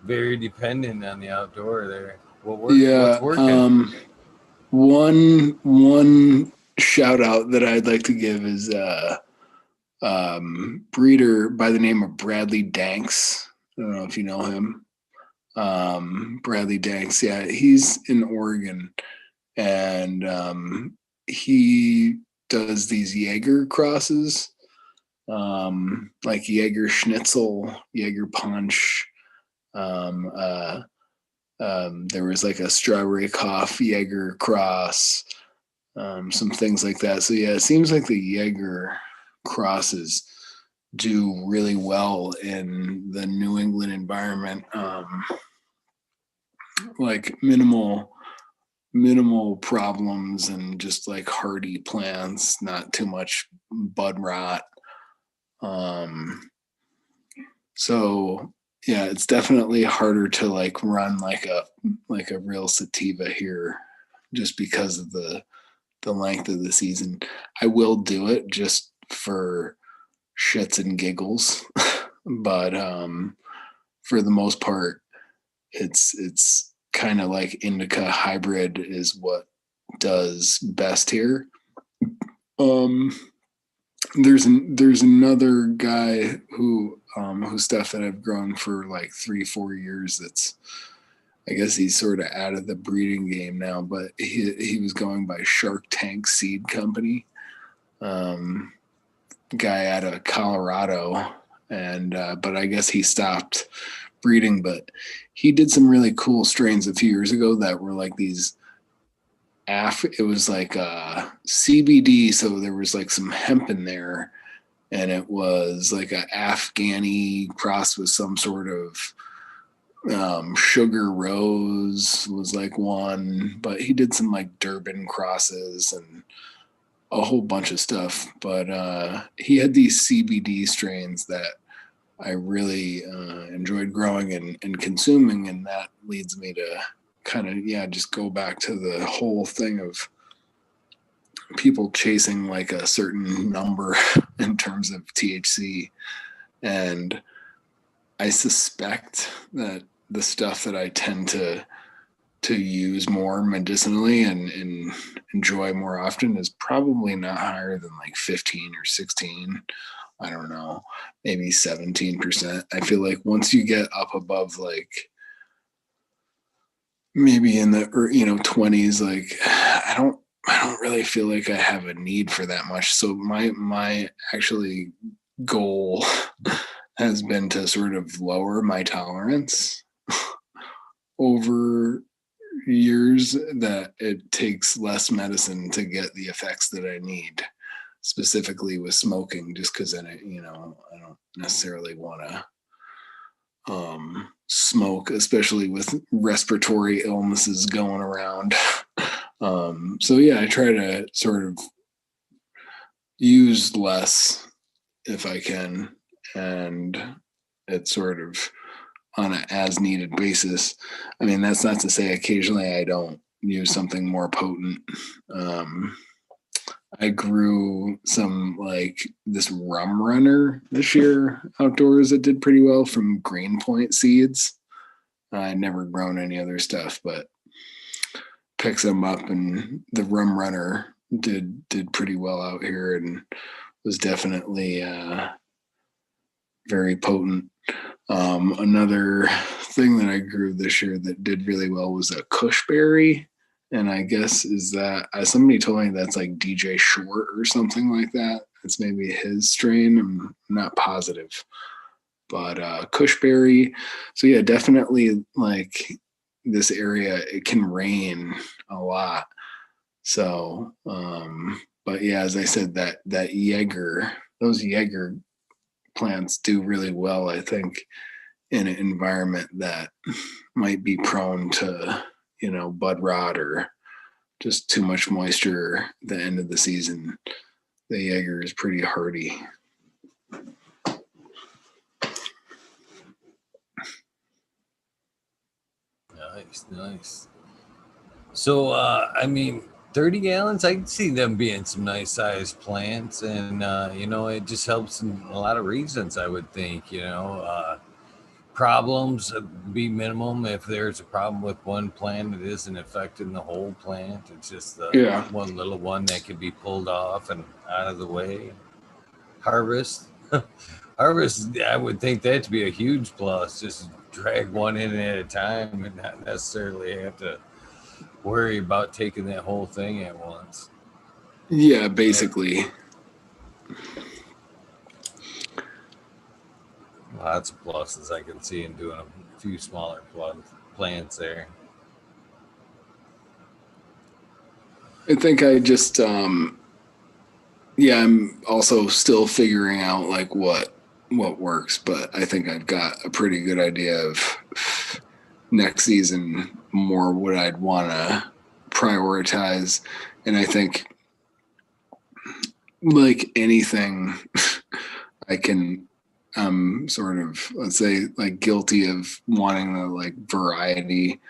[SPEAKER 1] very dependent on the outdoor there. What's
[SPEAKER 2] yeah,
[SPEAKER 1] working?
[SPEAKER 2] one shout out that I'd like to give is breeder by the name of Bradley Danks. I don't know if you know him. Bradley Danks, yeah, he's in Oregon, and he does these Jaeger crosses, like Jaeger Schnitzel, Jaeger Punch. Um, uh, there was like a strawberry coffee Jaeger cross, some things like that. So yeah, it seems like the Jaeger crosses do really well in the New England environment. Like minimal problems and just like hardy plants, not too much bud rot. Um, so yeah, it's definitely harder to like run like a real sativa here just because of the length of the season. I will do it just for shits and giggles, but for the most part, it's kind of like indica hybrid is what does best here. Um, there's another guy whose stuff that I've grown for like 3-4 years. That's I guess he's sort of out of the breeding game now, but he was going by Shark Tank Seed Company. Um, Guy out of Colorado, and but I guess he stopped breeding. But he did some really cool strains a few years ago that were like these it was like CBD, so there was like some hemp in there, and it was like a Afghani crossed with some sort of sugar rose was like one, but he did some like Durban crosses and a whole bunch of stuff. But he had these CBD strains that I really enjoyed growing and consuming, and that leads me to kind of just go back to the whole thing of people chasing like a certain number in terms of THC. And I suspect that the stuff that I tend to use more medicinally and enjoy more often is probably not higher than like 15 or 16. I don't know, maybe 17%. I feel like once you get up above like maybe in the 20s, like I don't really feel like I have a need for that much. So my actually goal has been to sort of lower my tolerance over years, that it takes less medicine to get the effects that I need, specifically with smoking, just because then I don't necessarily want to smoke, especially with respiratory illnesses going around. So yeah, I try to sort of use less if I can, and it's sort of on an as needed basis. I mean, that's not to say occasionally I don't use something more potent. Um, I grew some like this rum runner this year outdoors that did pretty well from Greenpoint seeds. I'd never grown any other stuff, but picked them up, and the rum runner did pretty well out here and was definitely very potent. Another thing that I grew this year that did really well was a cushberry, and I guess is that somebody told me that's like DJ Short or something like that. It's maybe his strain. I'm not positive, but cushberry. So yeah, definitely like this area, it can rain a lot. So, but yeah, as I said, that Jaeger, those Jaeger plants do really well, I think, in an environment that might be prone to, bud rot or just too much moisture at the end of the season. The Jaeger is pretty hardy.
[SPEAKER 1] Nice. So, I mean, 30 gallons, I can see them being some nice sized plants. And, it just helps in a lot of reasons, I would think. Problems be minimum. If there's a problem with one plant, it isn't affecting the whole plant. It's just the
[SPEAKER 2] Yeah.
[SPEAKER 1] one little one that can be pulled off and out of the way. Harvest. Harvest, I would think that to be a huge plus. Just drag one in at a time and not necessarily have to worry about taking that whole thing at once.
[SPEAKER 2] Yeah, basically.
[SPEAKER 1] Lots of pluses I can see in doing a few smaller plants there.
[SPEAKER 2] I think I just yeah, I'm also still figuring out like what works, but I think I've got a pretty good idea of next season more what I'd want to prioritize. And I think like anything I can sort of, let's say, like guilty of wanting the like variety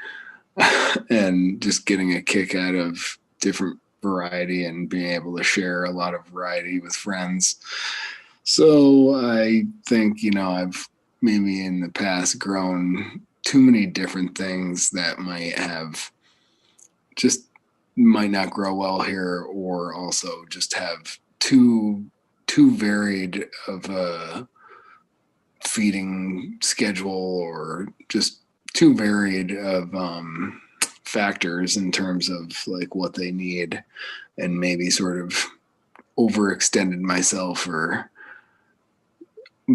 [SPEAKER 2] and just getting a kick out of different variety and being able to share a lot of variety with friends. So I think, I've maybe in the past grown too many different things that might not grow well here, or also just have too varied of a feeding schedule, or just too varied of factors in terms of like what they need, and maybe sort of overextended myself or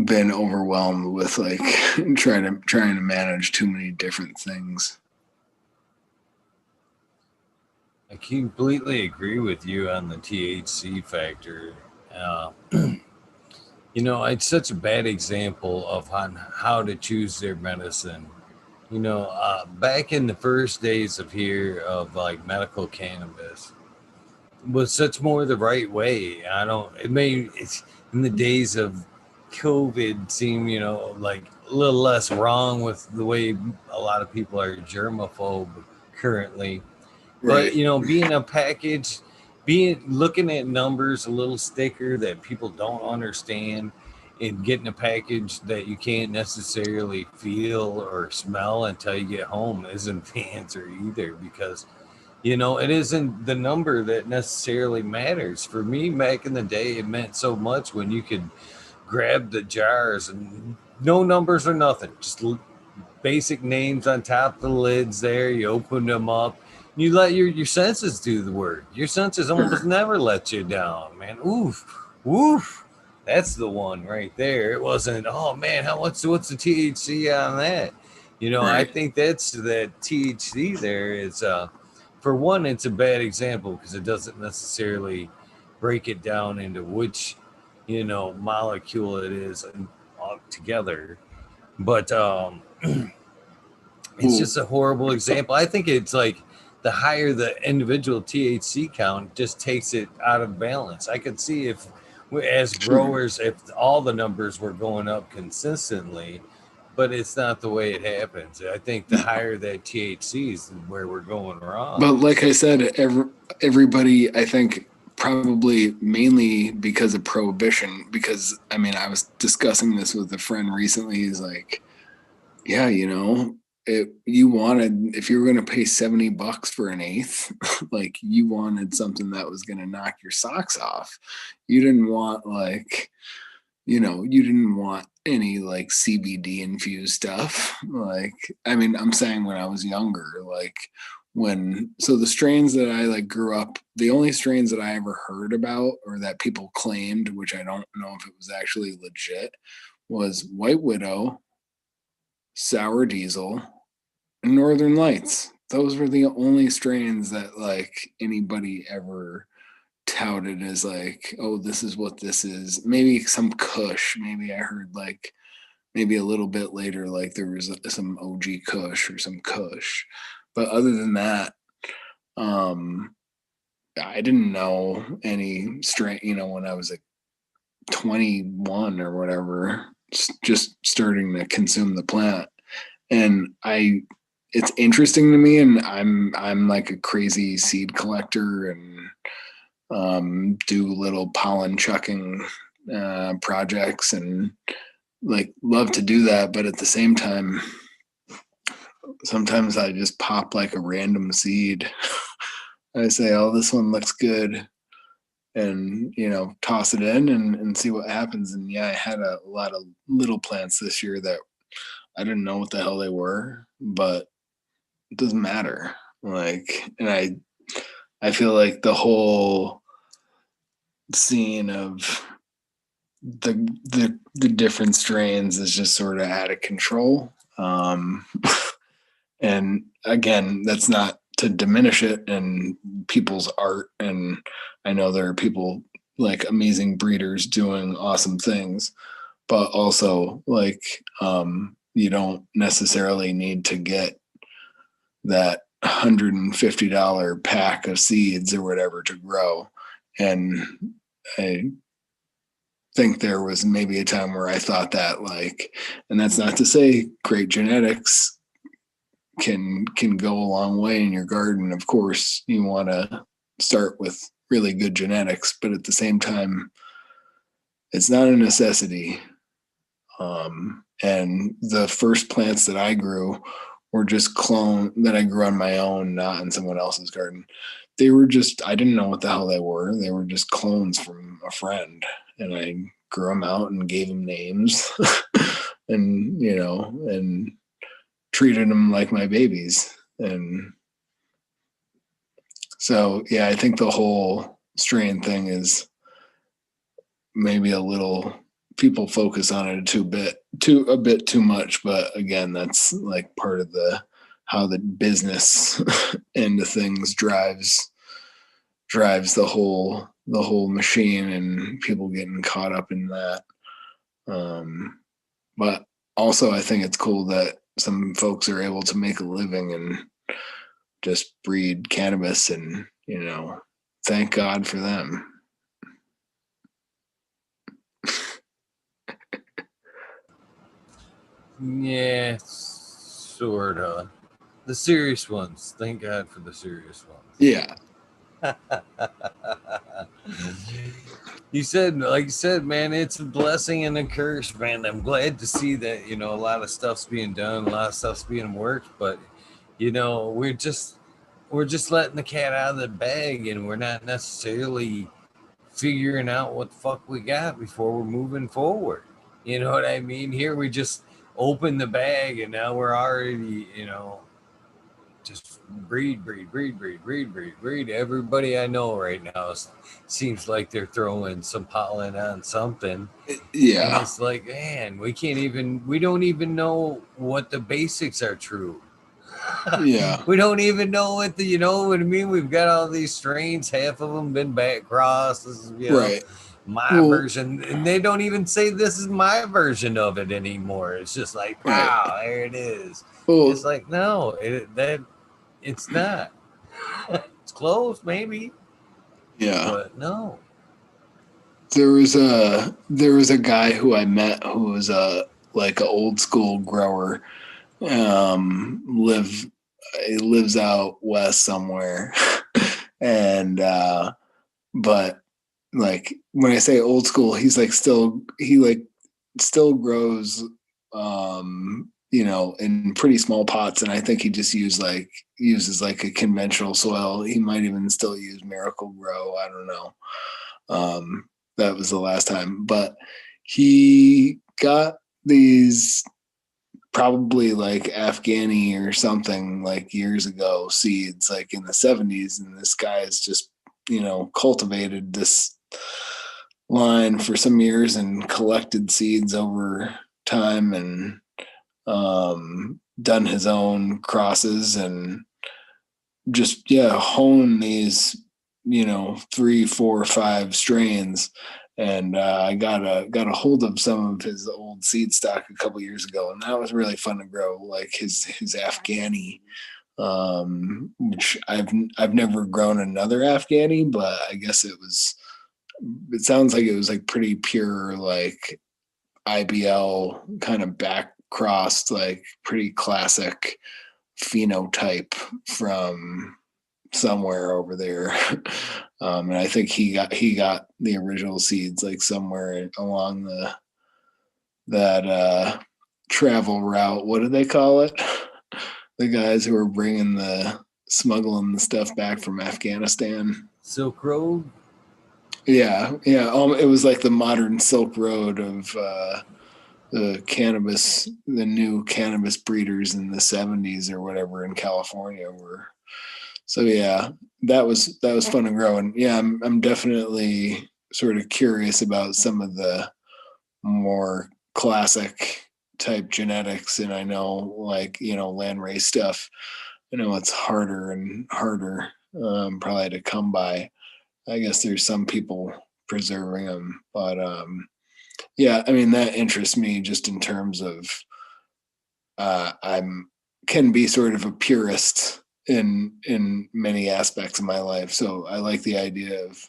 [SPEAKER 2] been overwhelmed with like trying to manage too many different things.
[SPEAKER 1] I completely agree with you on the THC factor. Uh, it's such a bad example of on how to choose their medicine. Back in the first days of here of like medical cannabis was such more the right way. It's in the days of COVID seem, like a little less wrong with the way a lot of people are germaphobe currently. But
[SPEAKER 2] Right.
[SPEAKER 1] being a package, being looking at numbers, a little sticker that people don't understand, and getting a package that you can't necessarily feel or smell until you get home isn't the answer either, because it isn't the number that necessarily matters. For me, back in the day, it meant so much when you could grab the jars and no numbers or nothing, just basic names on top of the lids there. You open them up. You let your senses do the work. Your senses almost
[SPEAKER 2] Sure.
[SPEAKER 1] never let you down, man. Oof, woof. That's the one right there. It wasn't. Oh man, what's the THC on that? I
[SPEAKER 2] Right.
[SPEAKER 1] think that's that THC there is. For one, it's a bad example because it doesn't necessarily break it down into which molecule it is together. But it's
[SPEAKER 2] Well,
[SPEAKER 1] just a horrible example. I think it's like the higher the individual THC count just takes it out of balance. I could see if, as
[SPEAKER 2] sure.
[SPEAKER 1] growers, if all the numbers were going up consistently, but it's not the way it happens. I think the higher that THC is where we're going wrong.
[SPEAKER 2] But like I said, everybody, I think, probably mainly because of prohibition. Because I mean, I was discussing this with a friend recently. He's like, yeah, you wanted, if you were going to pay $70 for an eighth, like you wanted something that was going to knock your socks off. You didn't want you didn't want any like CBD infused stuff. Like, I mean, I'm saying when I was younger, like so the strains that I like grew up, the only strains that I ever heard about or that people claimed, which I don't know if it was actually legit, was White Widow, Sour Diesel, and Northern Lights. Those were the only strains that like anybody ever touted as like, oh, this is what this is. Maybe some Kush. Maybe I heard like maybe a little bit later, like there was some OG Kush or some Kush. But other than that, I didn't know any strain, when I was like 21 or whatever, just starting to consume the plant. And it's interesting to me, and I'm like a crazy seed collector and do little pollen chucking projects and like love to do that. But at the same time, sometimes I just pop like a random seed. I say, oh, this one looks good, and toss it in and see what happens. And yeah, I had a lot of little plants this year that I didn't know what the hell they were, but it doesn't matter. Like, and I feel like the whole scene of the different strains is just sort of out of control. And again, that's not to diminish it and people's art. And I know there are people like amazing breeders doing awesome things, but also like you don't necessarily need to get that $150 pack of seeds or whatever to grow. And I think there was maybe a time where I thought that, like, and that's not to say great genetics can go a long way in your garden. Of course, you want to start with really good genetics, but at the same time, it's not a necessity. And the first plants that I grew were just that I grew on my own, not in someone else's garden. They were just, I didn't know what the hell they were. They were just clones from a friend, and I grew them out and gave them names and, and treated them like my babies. And so, yeah, I think the whole strain thing is maybe a little, people focus on it a bit too much. But again, that's like part of how the business end of things drives the whole machine, and people getting caught up in that. But also, I think it's cool that some folks are able to make a living and just breed cannabis, and thank God for them.
[SPEAKER 1] Yeah, sort of. The serious ones. Thank God for the serious ones.
[SPEAKER 2] Yeah.
[SPEAKER 1] Like you said, man, it's a blessing and a curse, man. I'm glad to see that, a lot of stuff's being done, a lot of stuff's being worked, but we're just letting the cat out of the bag, and we're not necessarily figuring out what the fuck we got before we're moving forward. You know what I mean? Here we just open the bag, and now we're already, just breed. Everybody I know right now seems like they're throwing some pollen on something.
[SPEAKER 2] Yeah.
[SPEAKER 1] And it's like, man, we don't even know what the basics are true.
[SPEAKER 2] Yeah.
[SPEAKER 1] We don't even know you know what I mean? We've got all these strains, half of them been back crossed. This is,
[SPEAKER 2] Right.
[SPEAKER 1] my version. And they don't even say this is my version of it anymore. It's just like, wow, right. There it is. Well, it's like, no, it's not. It's close, maybe.
[SPEAKER 2] Yeah.
[SPEAKER 1] But no.
[SPEAKER 2] There was a guy who I met who was like an old school grower. He lives out west somewhere, and but like when I say old school, he's like still grows, in pretty small pots, and I think he just uses like a conventional soil. He might even still use Miracle Grow. I don't know. That was the last time, but he got these probably like Afghani or something like years ago seeds, like in the 70s, and this guy has just cultivated this line for some years and collected seeds over time, and done his own crosses, and just hone these 3, 4, 5 strains. And I got a hold of some of his old seed stock a couple years ago, and that was really fun to grow, like his Afghani, which I've never grown another Afghani, but I guess it sounds like it was like pretty pure, like IBL kind of back crossed, like pretty classic phenotype from somewhere over there. And I think he got the original seeds like somewhere along that travel route. What do they call it? The guys who are smuggling the stuff back from Afghanistan.
[SPEAKER 1] Silk Road.
[SPEAKER 2] Yeah, yeah. It was like the modern Silk Road of the new cannabis breeders in the 70s or whatever in California were. So yeah, that was fun to grow. And yeah, I'm definitely sort of curious about some of the more classic type genetics. And I know, like, landrace stuff, I know it's harder and harder, probably to come by. I guess there's some people preserving them, but yeah, I mean, that interests me just in terms of I'm can be sort of a purist in many aspects of my life. So I like the idea of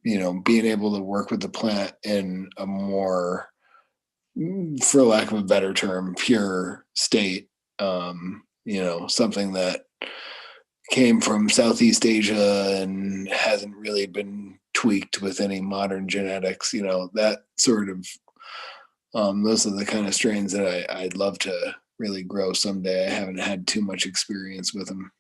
[SPEAKER 2] being able to work with the plant in a more, for lack of a better term, pure state. Something that came from Southeast Asia and hasn't really been tweaked with any modern genetics. That sort of those are the kind of strains that I'd love to really grow someday. I haven't had too much experience with them.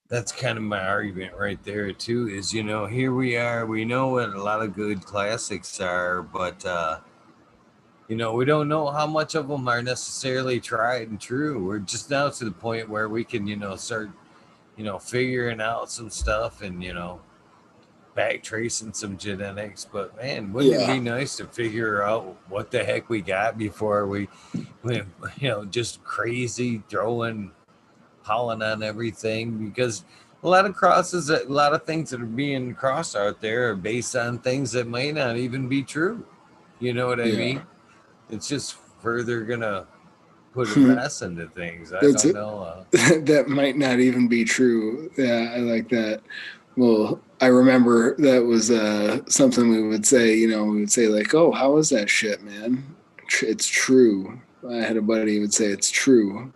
[SPEAKER 1] That's kind of my argument right there too. Is here we are. We know what a lot of good classics are, but we don't know how much of them are necessarily tried and true. We're just now to the point where we can start figuring out some stuff and back tracing some genetics. But man, wouldn't it
[SPEAKER 2] Yeah,
[SPEAKER 1] be nice to figure out what the heck we got before we just crazy throwing pollen on everything? Because a lot of things that are being crossed out there are based on things that may not even be true. You know what I
[SPEAKER 2] yeah.
[SPEAKER 1] mean? It's just further gonna put a mess into things. I
[SPEAKER 2] That's
[SPEAKER 1] don't
[SPEAKER 2] it.
[SPEAKER 1] know.
[SPEAKER 2] That might not even be true. Yeah, I like that. Well, I remember that was something we would say. We would say like, "Oh, how is that shit, man? It's true." I had a buddy who would say, "It's true.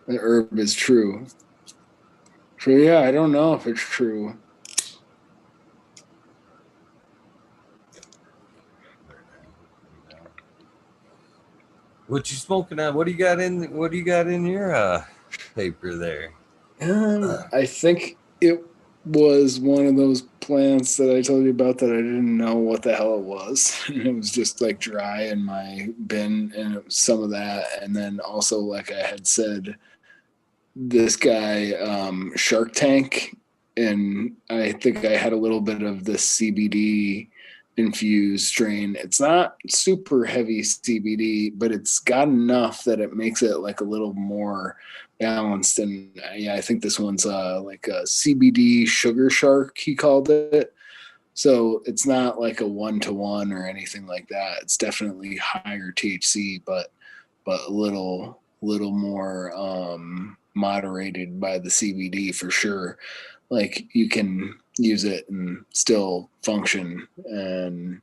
[SPEAKER 2] The herb is true." So yeah, I don't know if it's true.
[SPEAKER 1] What you smoking on? What do you got in? What do you got in your paper there?
[SPEAKER 2] I think it was one of those plants that I told you about that I didn't know what the hell it was. It was just like dry in my bin, and it was some of that. And then also, like I had said, this guy, Shark Tank, and I think I had a little bit of the CBD infused strain. It's not super heavy CBD, but it's got enough that it makes it like a little more balanced. And yeah, I think this one's like a CBD sugar shark, he called it. So it's not like a 1-to-1 or anything like that. It's definitely higher THC, but a little more moderated by the CBD for sure. Like you can use it and still function and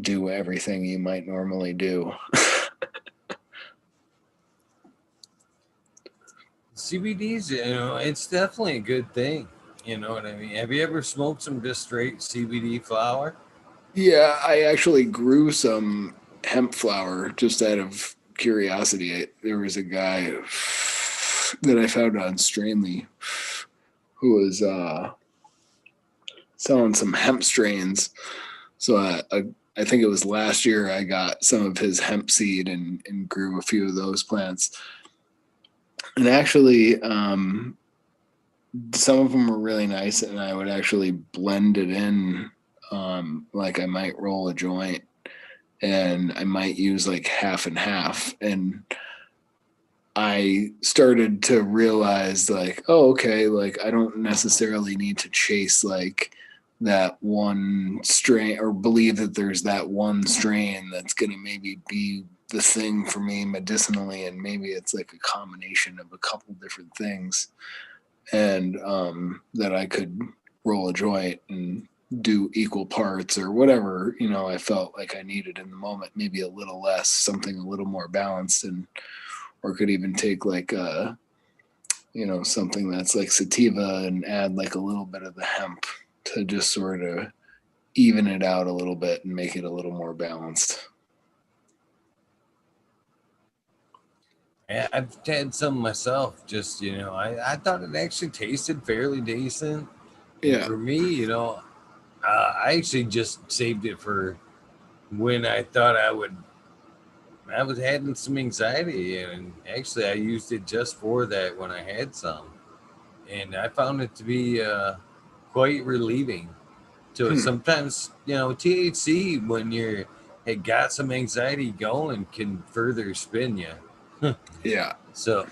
[SPEAKER 2] do everything you might normally do.
[SPEAKER 1] CBD's, it's definitely a good thing. You know what I mean? Have you ever smoked some just straight CBD flower?
[SPEAKER 2] Yeah, I actually grew some hemp flower just out of curiosity. There was a guy that I found on Stranley who was selling some hemp strains. So I think it was last year I got some of his hemp seed and grew a few of those plants. And actually, some of them were really nice, and I would actually blend it in. Like I might roll a joint, and I might use like half and half. And I started to realize, like, oh, okay, like I don't necessarily need to chase like that one strain or believe that there's that one strain that's going to maybe be the thing for me medicinally. And maybe it's like a combination of a couple different things, and that I could roll a joint and do equal parts or whatever, I felt like I needed in the moment, maybe a little less, something a little more balanced, and or could even take like something that's like sativa and add like a little bit of the hemp to just sort of even it out a little bit and make it a little more balanced.
[SPEAKER 1] I've had some myself. Just I thought it actually tasted fairly decent. And
[SPEAKER 2] Yeah.
[SPEAKER 1] for me, I actually just saved it for when I thought I would. I was having some anxiety, and actually, I used it just for that when I had some, and I found it to be quite relieving. So
[SPEAKER 2] Hmm.
[SPEAKER 1] sometimes, THC when you're it got some anxiety going can further spin you.
[SPEAKER 2] Yeah.
[SPEAKER 1] So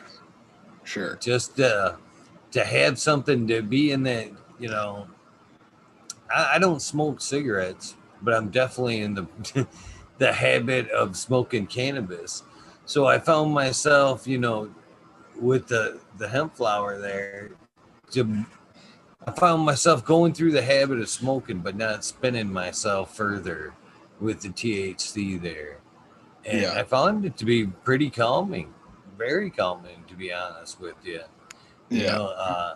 [SPEAKER 2] Sure.
[SPEAKER 1] just to have something to be in that, you know, I don't smoke cigarettes, but I'm definitely in the the habit of smoking cannabis. So I found myself, with the hemp flower there, to, I found myself going through the habit of smoking, but not spinning myself further with the THC there. And
[SPEAKER 2] Yeah.
[SPEAKER 1] I found it to be pretty calming, very calming, to be honest with you. You
[SPEAKER 2] Yeah.
[SPEAKER 1] know, uh,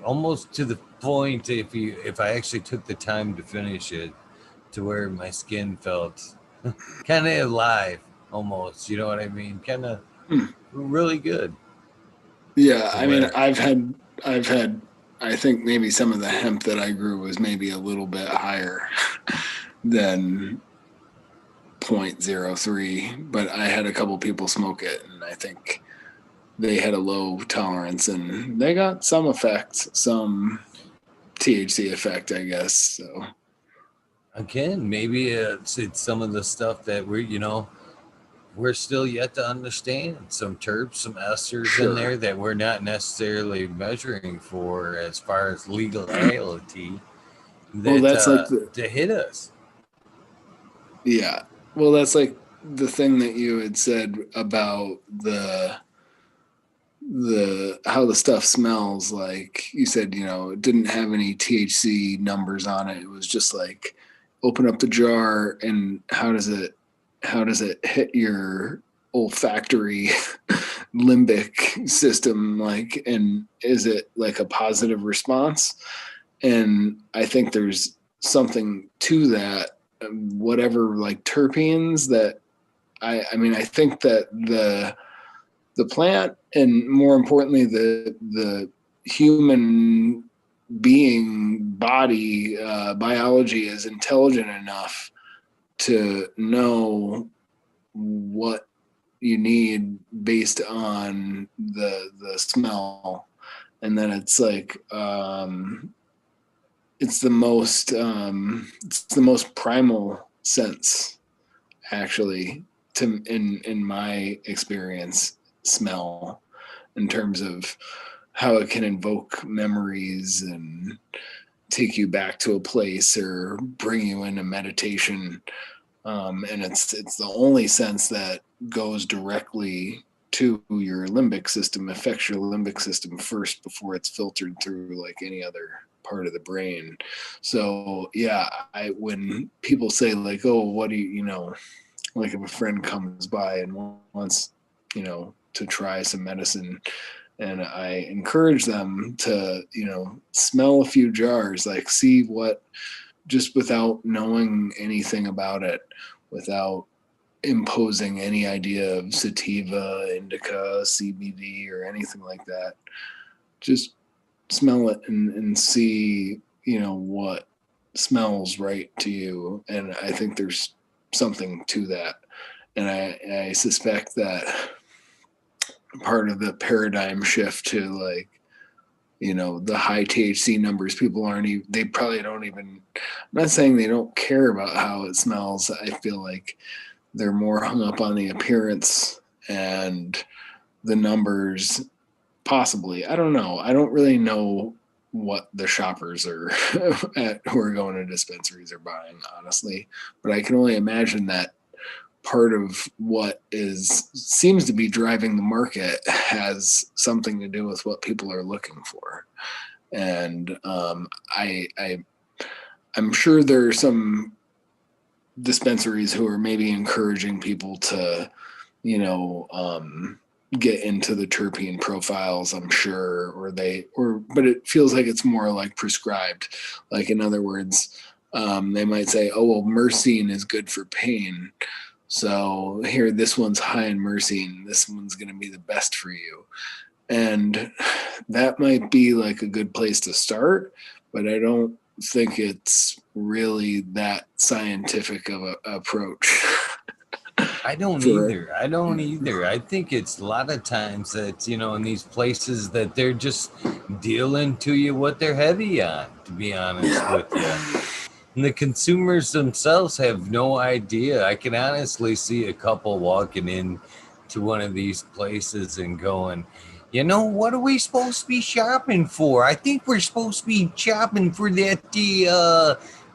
[SPEAKER 1] almost to the point if I actually took the time to finish it, to where my skin felt kind of alive, almost. You know what I mean? Kind of
[SPEAKER 2] Hmm.
[SPEAKER 1] really good.
[SPEAKER 2] Yeah.
[SPEAKER 1] To
[SPEAKER 2] I mean,
[SPEAKER 1] where
[SPEAKER 2] I've had, I think maybe some of the hemp that I grew was maybe a little bit higher than 0.03, but I had a couple people smoke it, and I think they had a low tolerance, and they got some effect, some THC effect, I guess. So
[SPEAKER 1] again, maybe it's some of the stuff that we're still yet to understand. Some terps, some esters in
[SPEAKER 2] sure.
[SPEAKER 1] there that we're not necessarily measuring for as far as legality
[SPEAKER 2] Well,
[SPEAKER 1] that
[SPEAKER 2] that's like the
[SPEAKER 1] to hit us.
[SPEAKER 2] yeah. Well, that's like the thing that you had said about the how the stuff smells. Like you said, it didn't have any THC numbers on it. It was just like open up the jar, and how does it hit your olfactory limbic system, like, and is it like a positive response? And I think there's something to that. Whatever, like terpenes that I mean, I think that the plant, and more importantly the human being body, biology, is intelligent enough to know what you need based on the smell. And then it's like, it's the most primal sense, actually, to in my experience, smell, in terms of how it can invoke memories and take you back to a place or bring you into meditation. And it's the only sense that goes directly to your limbic system, affects your limbic system first before it's filtered through like any other part of the brain. So yeah, when people say like, oh, what do you, like if a friend comes by and wants, try some medicine. And I encourage them to, smell a few jars, like see what, just without knowing anything about it, without imposing any idea of sativa, indica, CBD, or anything like that. Just smell it and see, what smells right to you. And I think there's something to that. And I suspect that part of the paradigm shift to, like, the high THC numbers, people aren't even, they probably don't even, I'm not saying they don't care about how it smells. I feel like they're more hung up on the appearance and the numbers, possibly. I don't know. I don't really know what the shoppers are who are going to dispensaries are buying, honestly. But I can only imagine that part of what seems to be driving the market has something to do with what people are looking for. And I'm sure there are some dispensaries who are maybe encouraging people to, get into the terpene profiles, I'm sure, but it feels like it's more like prescribed. Like, in other words, they might say, oh, well, myrcene is good for pain. So here, this one's high in myrcene. This one's going to be the best for you. And that might be like a good place to start, but I don't think it's really that scientific of an approach.
[SPEAKER 1] I don't either. I think it's a lot of times that, in these places that they're just dealing to you what they're heavy on, to be honest with you. And the consumers themselves have no idea. I can honestly see a couple walking in to one of these places and going, what are we supposed to be shopping for? I think we're supposed to be shopping for that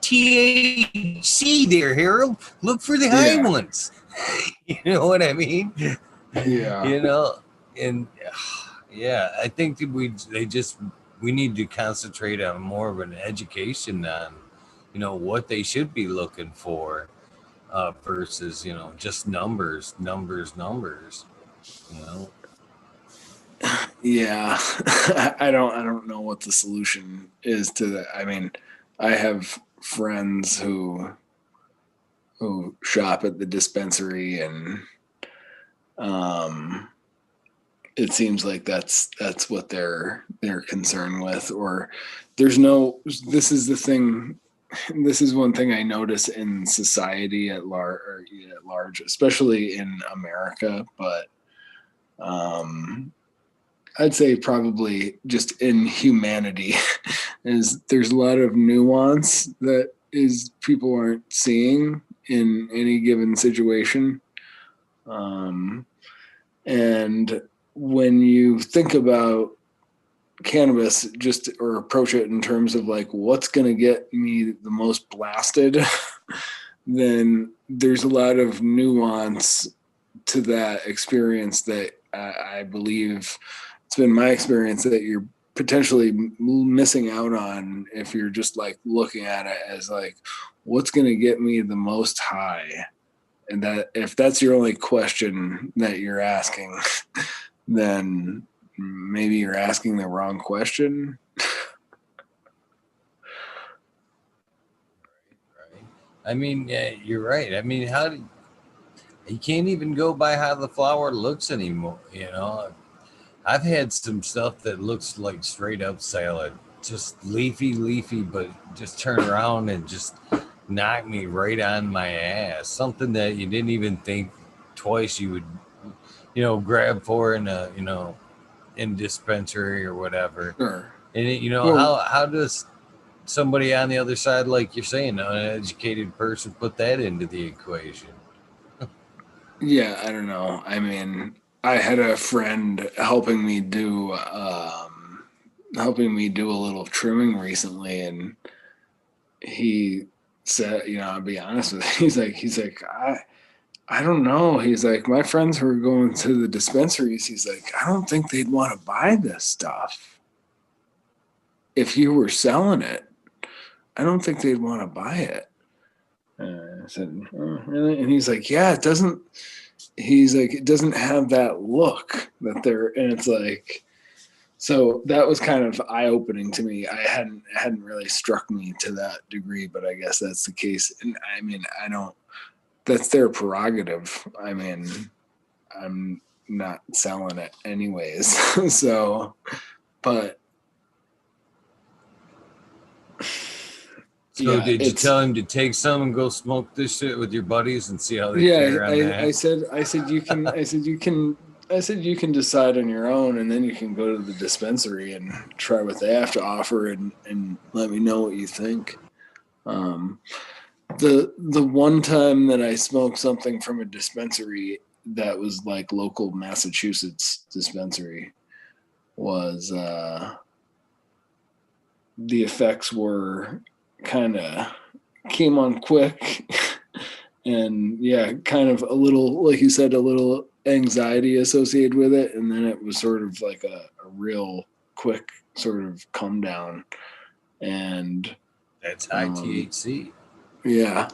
[SPEAKER 1] THC there, Harold. Look for the high ones. You know what I mean?
[SPEAKER 2] Yeah.
[SPEAKER 1] And yeah, I think that we need to concentrate on more of an education on, what they should be looking for, versus, just numbers. You know,
[SPEAKER 2] Yeah. I don't know what the solution is to that. I mean, I have friends who shop at the dispensary, and um it seems like that's what they're concerned with. Or this is the thing, this is one thing I notice in society at large, especially in America, but I'd say probably just in humanity, is there's a lot of nuance that is people aren't seeing in any given situation. And when you think about cannabis, just, or approach it in terms of like what's going to get me the most blasted, then there's a lot of nuance to that experience that I believe, it's been my experience, that you're potentially missing out on if you're just like looking at it as like, what's going to get me the most high. And that if that's your only question that you're asking, then maybe you're asking the wrong question.
[SPEAKER 1] right? I mean, yeah, you're right. I mean, you can't even go by how the flower looks anymore. I've had some stuff that looks like straight up salad, just leafy, but just turn around and just knock me right on my ass. Something that you didn't even think twice you would, grab for in a, in dispensary or whatever.
[SPEAKER 2] Sure.
[SPEAKER 1] And
[SPEAKER 2] Well,
[SPEAKER 1] how does somebody on the other side, like you're saying, an uneducated person, put that into the equation?
[SPEAKER 2] yeah, I don't know. I mean, I had a friend helping me do a little trimming recently, and he said, I'll be honest with you, he's like, I don't know. He's like, my friends who are going to the dispensaries, he's like, I don't think they'd want to buy this stuff if you were selling it. I don't think they'd want to buy it. I said, oh, really? And he's like, yeah, it doesn't. he's like, it doesn't have that look that they're, and it's like, so that was kind of eye-opening to me. I hadn't really struck me to that degree, but I guess that's the case. And I mean, I don't, that's their prerogative. I mean, I'm not selling it anyways. So, but
[SPEAKER 1] So
[SPEAKER 2] yeah,
[SPEAKER 1] did you
[SPEAKER 2] it's,
[SPEAKER 1] tell him to take some and go smoke this shit with your buddies and see how they
[SPEAKER 2] yeah,
[SPEAKER 1] fare on that?
[SPEAKER 2] I said you can decide on your own, and then you can go to the dispensary and try what they have to offer, and let me know what you think. Um, the one time that I smoked something from a dispensary that was like local Massachusetts dispensary was the effects were kind of came on quick and yeah, kind of a little, like you said, a little anxiety associated with it, and then it was sort of like a real quick sort of come down, and
[SPEAKER 1] That's high THC.
[SPEAKER 2] yeah.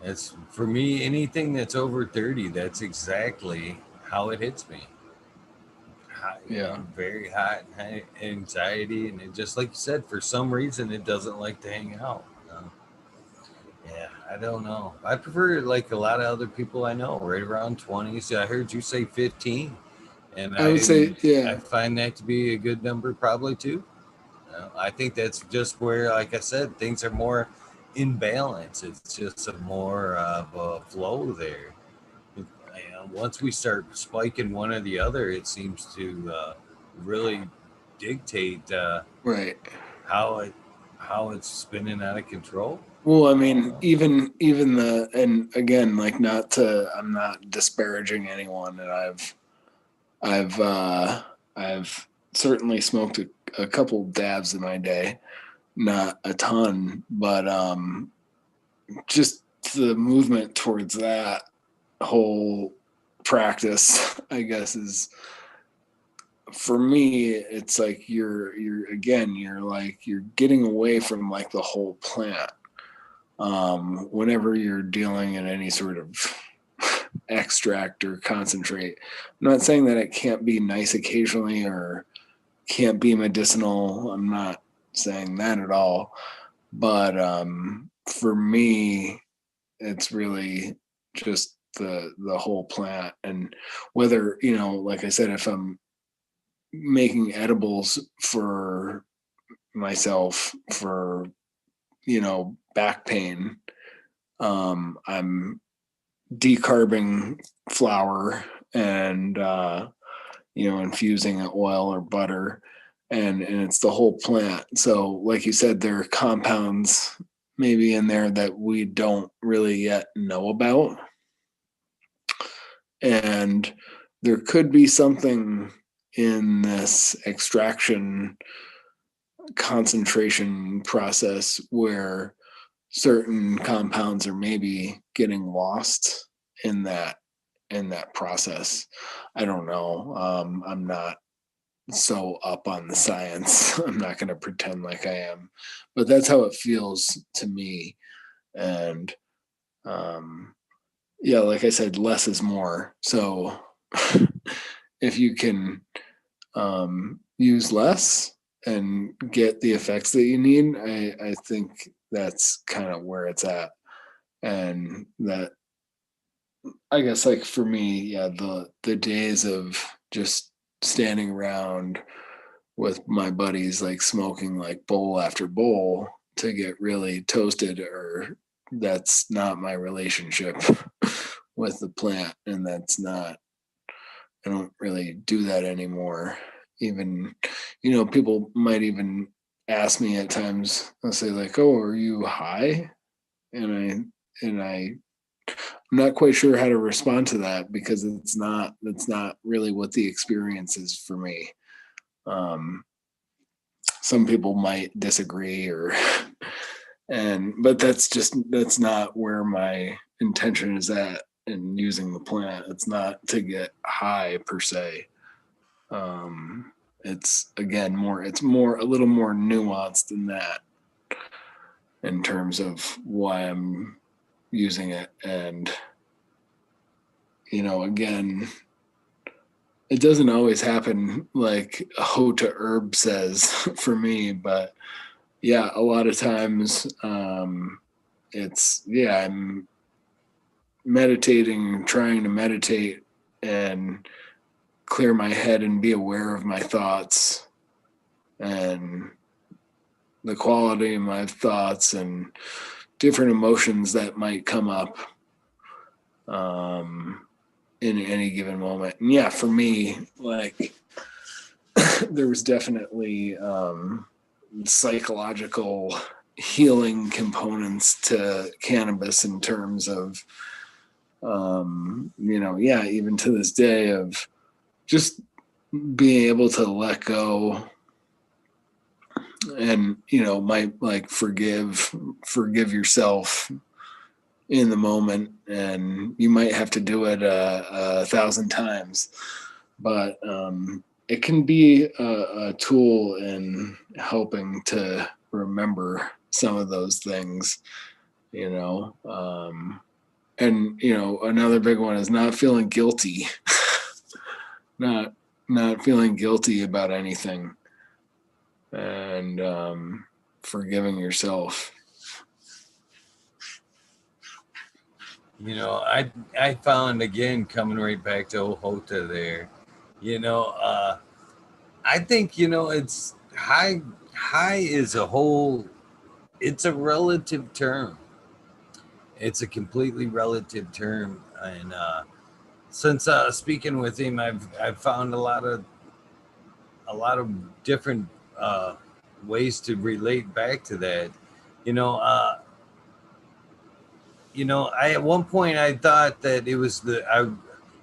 [SPEAKER 1] That's for me. Anything that's over 30, that's exactly how it hits me. High,
[SPEAKER 2] Yeah.
[SPEAKER 1] very hot, high anxiety, and it just like you said, for some reason, it doesn't like to hang out. Yeah, I don't know. I prefer like a lot of other people I know, right around 20s. I heard you say 15, and
[SPEAKER 2] I would say,
[SPEAKER 1] I
[SPEAKER 2] yeah.
[SPEAKER 1] find that to be a good number, probably too. I think that's just where, like I said, things are more in balance. It's just a more of a flow there. Once we start spiking one or the other, it seems to really dictate
[SPEAKER 2] Right.
[SPEAKER 1] how it how it's spinning out of control.
[SPEAKER 2] Well, I
[SPEAKER 1] I don't
[SPEAKER 2] mean,
[SPEAKER 1] know.
[SPEAKER 2] even the, and again, like, not to, I'm not disparaging anyone, and I've I've certainly smoked a couple dabs in my day, not a ton, but just the movement towards that whole practice, I guess, is, for me, it's like you're again, you're like, you're getting away from like the whole plant. Whenever you're dealing in any sort of extract or concentrate, I'm not saying that it can't be nice occasionally or can't be medicinal. I'm not saying that at all. But for me, it's really just the whole plant, and whether, like I said, if I'm making edibles for myself for, back pain, I'm decarbing flour and infusing oil or butter, and it's the whole plant. So like you said, there are compounds maybe in there that we don't really yet know about, and there could be something in this extraction concentration process where certain compounds are maybe getting lost in that process. I don't know. I'm not so up on the science. I'm not going to pretend like I am, but that's how it feels to me. And um, yeah, like I said, less is more. So if you can use less and get the effects that you need, I think that's kind of where it's at. And that, I guess, like, for me, yeah, the days of just standing around with my buddies, like smoking like bowl after bowl to get really toasted, or that's not my relationship with the plant, and that's not, I don't really do that anymore. Even, people might even ask me at times, I'll say like, "Oh, are you high?" And I'm not quite sure how to respond to that, because that's not really what the experience is for me. Um, some people might disagree, or but that's not where my intention is at in using the plant. It's not to get high per se. Um, it's, again, more a little more nuanced than that, in terms of why I'm using it. And, again, it doesn't always happen like Hota Herb says for me, but yeah, a lot of times I'm meditating, trying to meditate and clear my head and be aware of my thoughts and the quality of my thoughts and different emotions that might come up in any given moment. And yeah, for me, like there was definitely psychological healing components to cannabis in terms of, even to this day of just being able to let go and, might like forgive yourself in the moment. And you might have to do it a thousand times, but it can be a tool in helping to remember some of those things, and another big one is not feeling guilty. not feeling guilty about anything, and forgiving yourself.
[SPEAKER 1] I found, again, coming right back to Ohota there, I think, it's high is a whole, it's a relative term. It's a completely relative term. And since speaking with him, I've found a lot of different uh, ways to relate back to that. You know, uh, I at one point I thought that it was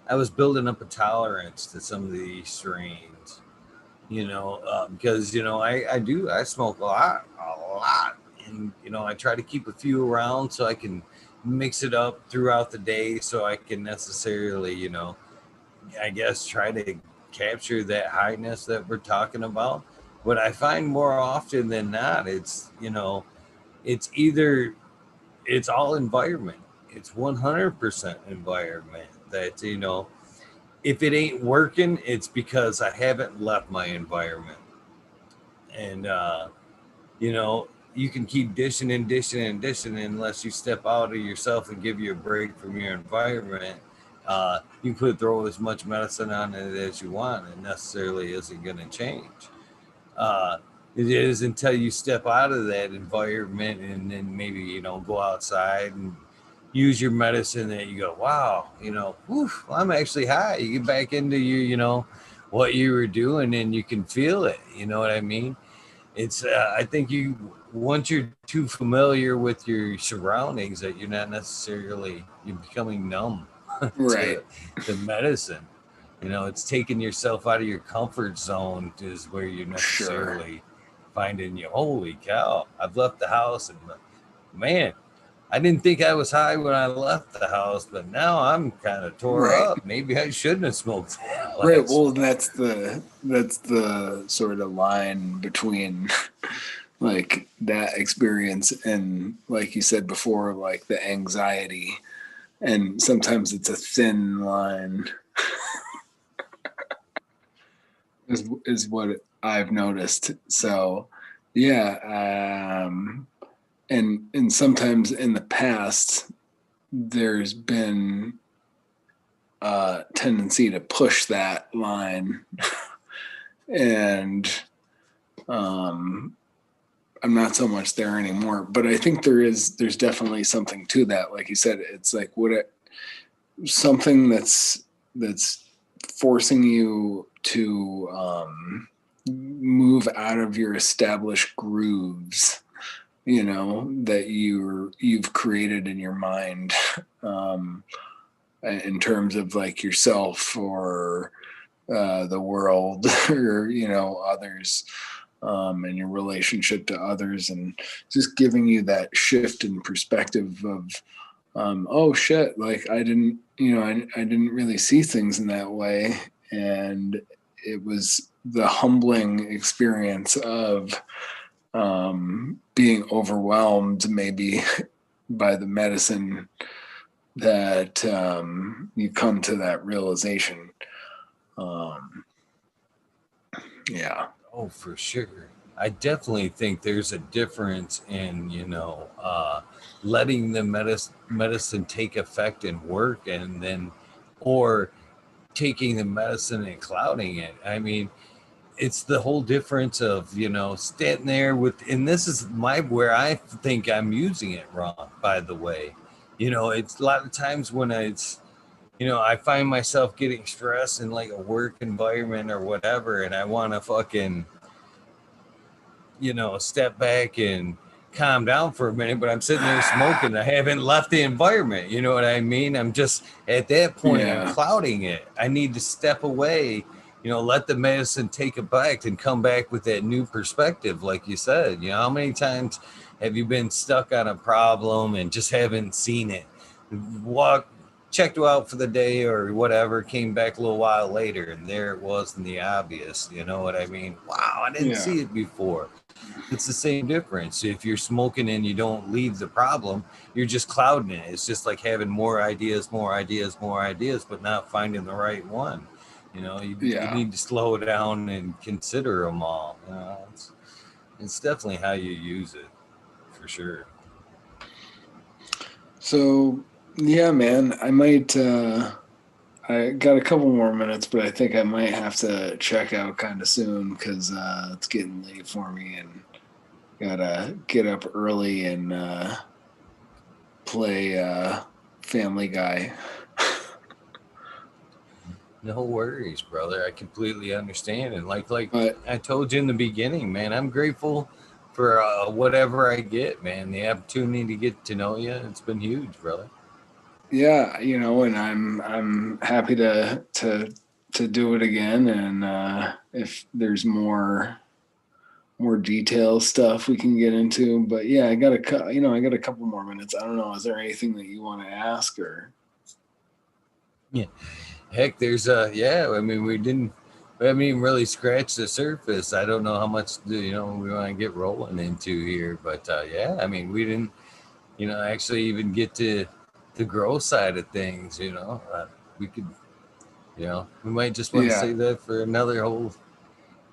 [SPEAKER 1] I was building up a tolerance to some of these strains. Because I smoke a lot, and I try to keep a few around so I can mix it up throughout the day, so I can necessarily, I guess, try to capture that highness that we're talking about. But I find more often than not, it's either it's all environment. It's 100% environment. That if it ain't working, it's because I haven't left my environment. And you know, you can keep dishing and dishing and dishing unless you step out of yourself and give you a break from your environment. You could throw as much medicine on it as you want, and necessarily isn't going to change. Uh, it is until you step out of that environment and then maybe go outside and use your medicine that you go, wow, whew, I'm actually high. You get back into your, what you were doing, and you can feel it. You know what I mean? It's I think you once you're too familiar with your surroundings that you're becoming numb
[SPEAKER 2] Right.
[SPEAKER 1] to the medicine. It's taking yourself out of your comfort zone is where you're
[SPEAKER 2] Sure.
[SPEAKER 1] necessarily finding you. Holy cow! I've left the house, and man, I didn't think I was high when I left the house, but now I'm kind of tore
[SPEAKER 2] Right.
[SPEAKER 1] up. Maybe I shouldn't have smoked that
[SPEAKER 2] Right.
[SPEAKER 1] last
[SPEAKER 2] Well,
[SPEAKER 1] week.
[SPEAKER 2] that's the sort of line between like that experience and, like you said before, like the anxiety. And sometimes it's a thin line, is what I've noticed. So yeah, and sometimes in the past there's been a tendency to push that line, and um, I'm not so much there anymore. But I think there's definitely something to that. Like you said, it's like something that's forcing you to move out of your established grooves, that you've created in your mind, um, in terms of like yourself or the world, or others, and your relationship to others, and just giving you that shift in perspective of, oh shit, like I didn't really see things in that way. And it was the humbling experience of being overwhelmed maybe by the medicine that you come to that realization. Um, yeah.
[SPEAKER 1] Oh, for sure. I definitely think there's a difference in, letting the medicine take effect and work, and then, or taking the medicine and clouding it. I mean, it's the whole difference of, standing there with, and this is where I think I'm using it wrong, by the way. It's a lot of times when I find myself getting stressed in like a work environment or whatever, and I want to fucking, step back and calm down for a minute, but I'm sitting there smoking. I haven't left the environment. You know what I mean? I'm just at that point, I'm
[SPEAKER 2] Yeah.
[SPEAKER 1] clouding it. I need to step away, let the medicine take effect and come back with that new perspective. Like you said, how many times have you been stuck on a problem and just haven't seen it? Walk, checked you out for the day or whatever, came back a little while later, and there it was in the obvious. You know what I mean? Wow, I didn't
[SPEAKER 2] Yeah.
[SPEAKER 1] see it before. It's the same difference. If you're smoking and you don't leave the problem, you're just clouding it. It's just like having more ideas, more ideas, more ideas, but not finding the right one. You
[SPEAKER 2] Yeah.
[SPEAKER 1] need to slow down and consider them all. It's definitely how you use it, for sure.
[SPEAKER 2] So yeah, man, I might I got a couple more minutes, but I think I might have to check out kind of soon because it's getting late for me and gotta get up early and play Family Guy.
[SPEAKER 1] No worries, brother. I completely understand. And like
[SPEAKER 2] But
[SPEAKER 1] I told you in the beginning, man, I'm grateful for whatever I get, man. The opportunity to get to know you, it's been huge, brother.
[SPEAKER 2] yeah, and I'm happy to do it again. And if there's more detail stuff we can get into, but yeah, I got a couple more minutes. I don't know. Is there anything that you want to ask or?
[SPEAKER 1] Yeah. Heck, there's yeah, I mean we haven't even really scratched the surface. I don't know how much we want to get rolling into here, but yeah, I mean we didn't actually even get to the growth side of things. We could we might just want to
[SPEAKER 2] Yeah,
[SPEAKER 1] save that for another whole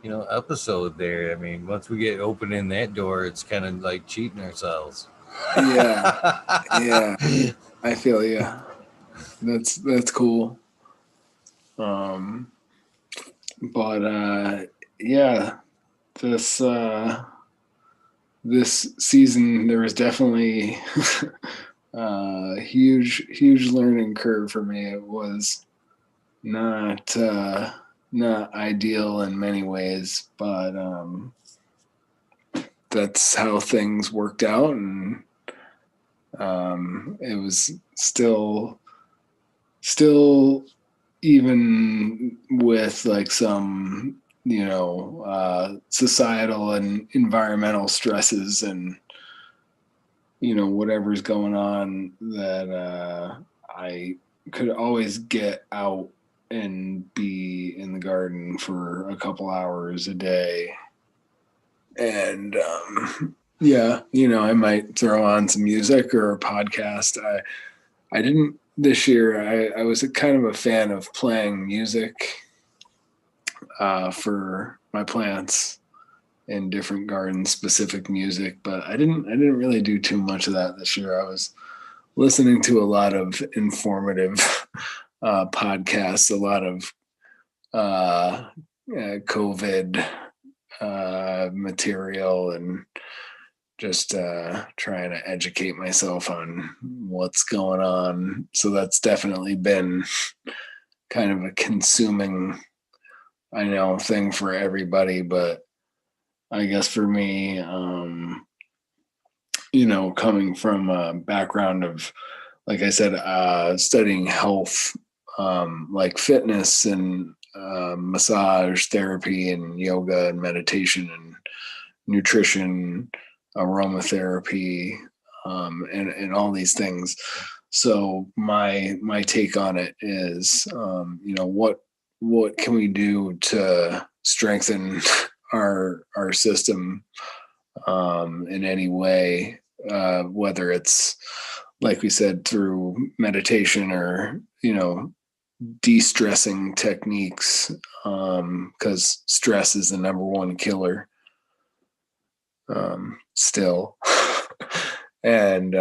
[SPEAKER 1] episode there. I mean, once we get opening that door, it's kind of like cheating ourselves.
[SPEAKER 2] yeah, yeah. I feel yeah. That's cool. Um, but yeah, this this season there was definitely huge learning curve for me. It was not not ideal in many ways, but that's how things worked out, and it was still even with like some societal and environmental stresses and whatever's going on that I could always get out and be in the garden for a couple hours a day. And yeah, I might throw on some music or a podcast. I didn't this year. I was a kind of a fan of playing music for my plants in different garden specific music, but I didn't really do too much of that this year. I was listening to a lot of informative podcasts, a lot of COVID material, and just trying to educate myself on what's going on. So that's definitely been kind of a consuming, I know, thing for everybody, but I guess for me, coming from a background of, like I said, studying health, like fitness and massage therapy and yoga and meditation and nutrition, aromatherapy, and all these things. So my take on it is, what can we do to strengthen our system in any way, whether it's, like we said, through meditation or, de-stressing techniques, because stress is the number one killer, still. And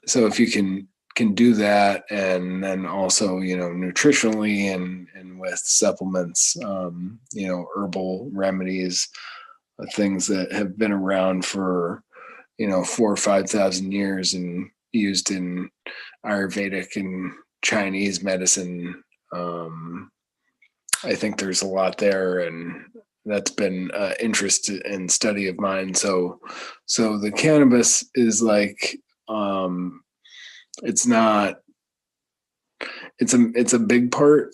[SPEAKER 2] so if you can do that, and then also, nutritionally and with supplements, herbal remedies, things that have been around for 4 or 5 thousand years and used in Ayurvedic and Chinese medicine. I think there's a lot there, and that's been interest and study of mine. So the cannabis is like, it's not, it's a big part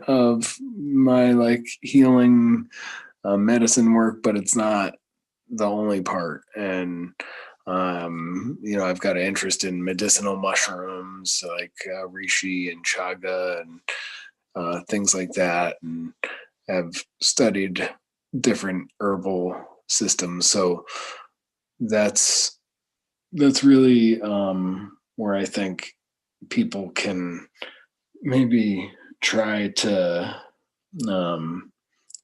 [SPEAKER 2] of my like healing medicine work, but it's not the only part. And I've got an interest in medicinal mushrooms like reishi and chaga and things like that, and have studied different herbal systems. So that's really where I think people can maybe try to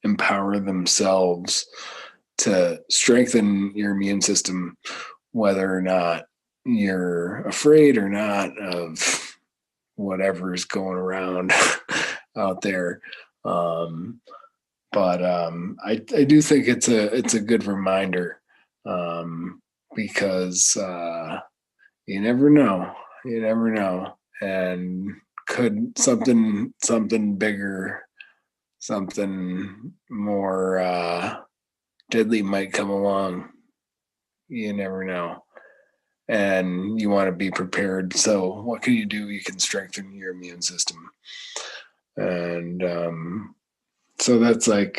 [SPEAKER 2] empower themselves to strengthen your immune system, whether or not you're afraid or not of whatever's going around out there. But I do think it's a good reminder, because you never know, and could something bigger, something more deadly might come along. You never know, and you want to be prepared. So what can you do? You can strengthen your immune system, and so that's a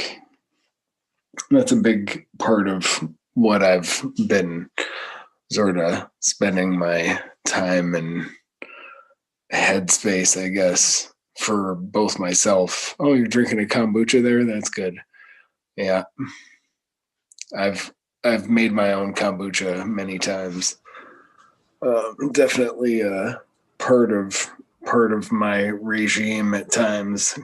[SPEAKER 2] big part of what I've been sort of spending my time and headspace, I guess, for both myself. Oh, you're drinking a kombucha there? That's good. Yeah. I've made my own kombucha many times. Definitely a part of my regime at times.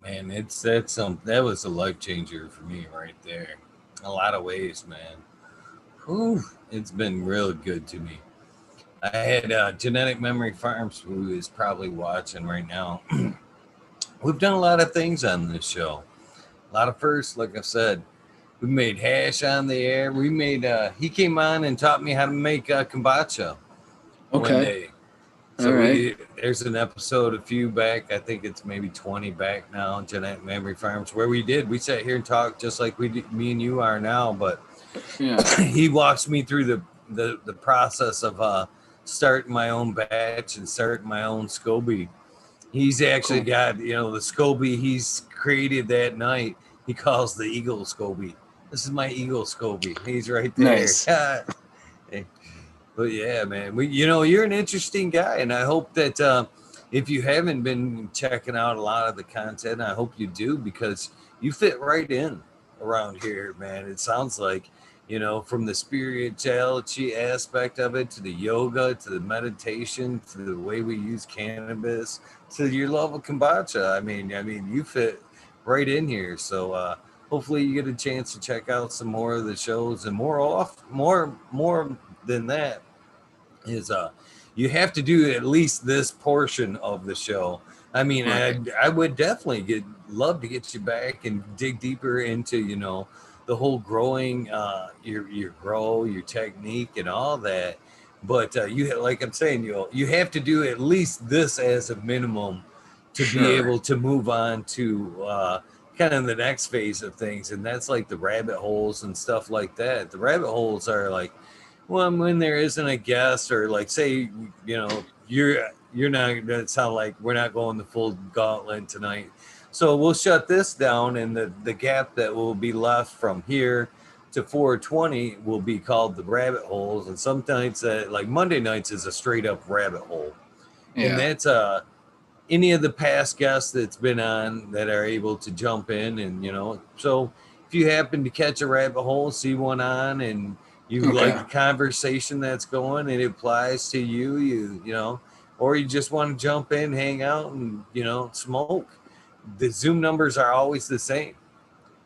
[SPEAKER 1] Man, that was a life changer for me right there. A lot of ways, man. Whew, it's been real good to me. I had Genetic Memory Farms, who is probably watching right now. We've done a lot of things on this show. A lot of firsts, like I said. We made hash on the air. We made. He came on and taught me how to make kombucha one
[SPEAKER 2] Okay.
[SPEAKER 1] day.
[SPEAKER 2] All
[SPEAKER 1] So
[SPEAKER 2] right.
[SPEAKER 1] there's an episode a few back. I think it's maybe 20 back now. Genetic Memory Farms, where we sat here and talked just like me and you are now. But
[SPEAKER 2] Yeah.
[SPEAKER 1] he walks me through the process of starting my own batch and starting my own SCOBY. He's actually
[SPEAKER 2] Cool.
[SPEAKER 1] got, the SCOBY he's created that night. He calls the Eagle SCOBY. This is my Eagle SCOBY. He's right there.
[SPEAKER 2] Nice.
[SPEAKER 1] But yeah, man, you're an interesting guy, and I hope that if you haven't been checking out a lot of the content, I hope you do, because you fit right in around here, man. It sounds like, from the spirituality aspect of it, to the yoga, to the meditation, to the way we use cannabis, to your love of kombucha. I mean, you fit right in here. So hopefully you get a chance to check out some more of the shows, and more than that is you have to do at least this portion of the show. I mean,
[SPEAKER 2] Right.
[SPEAKER 1] I would definitely love to get you back and dig deeper into the whole growing your grow, your technique, and all that. But like I'm saying, you have to do at least this as a minimum to be
[SPEAKER 2] Sure.
[SPEAKER 1] able to move on to kind of the next phase of things, and that's like the rabbit holes and stuff like that. The rabbit holes are like, well, when there isn't a guest, or like say, you're not gonna sound like we're not going the full gauntlet tonight. So we'll shut this down, and the gap that will be left from here to 420 will be called the rabbit holes. And some nights, like Monday nights, is a straight up rabbit hole, and
[SPEAKER 2] Yeah.
[SPEAKER 1] that's any of the past guests that's been on that are able to jump in, and so if you happen to catch a rabbit hole, see one on, and You like
[SPEAKER 2] Okay.
[SPEAKER 1] the conversation that's going, it applies to you, you know, or you just want to jump in, hang out, and smoke. The Zoom numbers are always the same.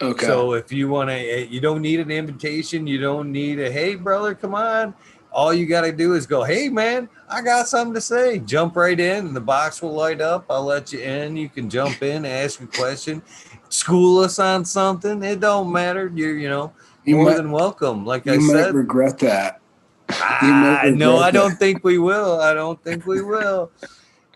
[SPEAKER 2] Okay.
[SPEAKER 1] So if you want to, you don't need an invitation. You don't need a, hey, brother, come on. All you got to do is go, hey, man, I got something to say. Jump right in, and the box will light up. I'll let you in. You can jump in, ask a question, school us on something. It don't matter. You're,
[SPEAKER 2] You
[SPEAKER 1] more
[SPEAKER 2] might
[SPEAKER 1] than welcome. Like I
[SPEAKER 2] you might
[SPEAKER 1] said,
[SPEAKER 2] regret that. You might
[SPEAKER 1] no, I
[SPEAKER 2] regret
[SPEAKER 1] don't
[SPEAKER 2] that.
[SPEAKER 1] think we will. I don't think we will.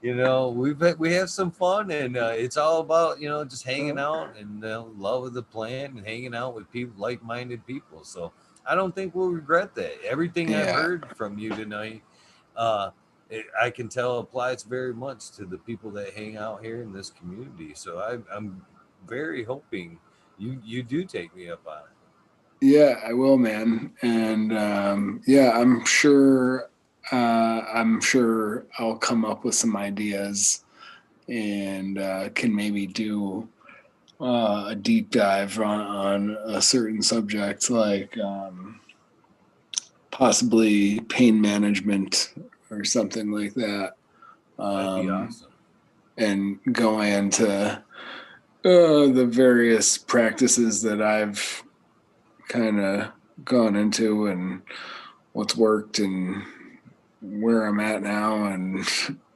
[SPEAKER 1] We have some fun, and it's all about just hanging out and love of the plant and hanging out with people, like-minded people. So I don't think we'll regret that. Everything I've
[SPEAKER 2] Yeah.
[SPEAKER 1] heard from you tonight, uh, I can tell applies very much to the people that hang out here in this community. So I'm very hoping you do take me up on it.
[SPEAKER 2] Yeah, I will, man. And yeah, I'm sure I'll come up with some ideas and can maybe do a deep dive on a certain subject, like possibly pain management or something like that,
[SPEAKER 1] That'd be
[SPEAKER 2] um,
[SPEAKER 1] awesome.
[SPEAKER 2] and go into the various practices that I've kind of gone into and what's worked and where I'm at now and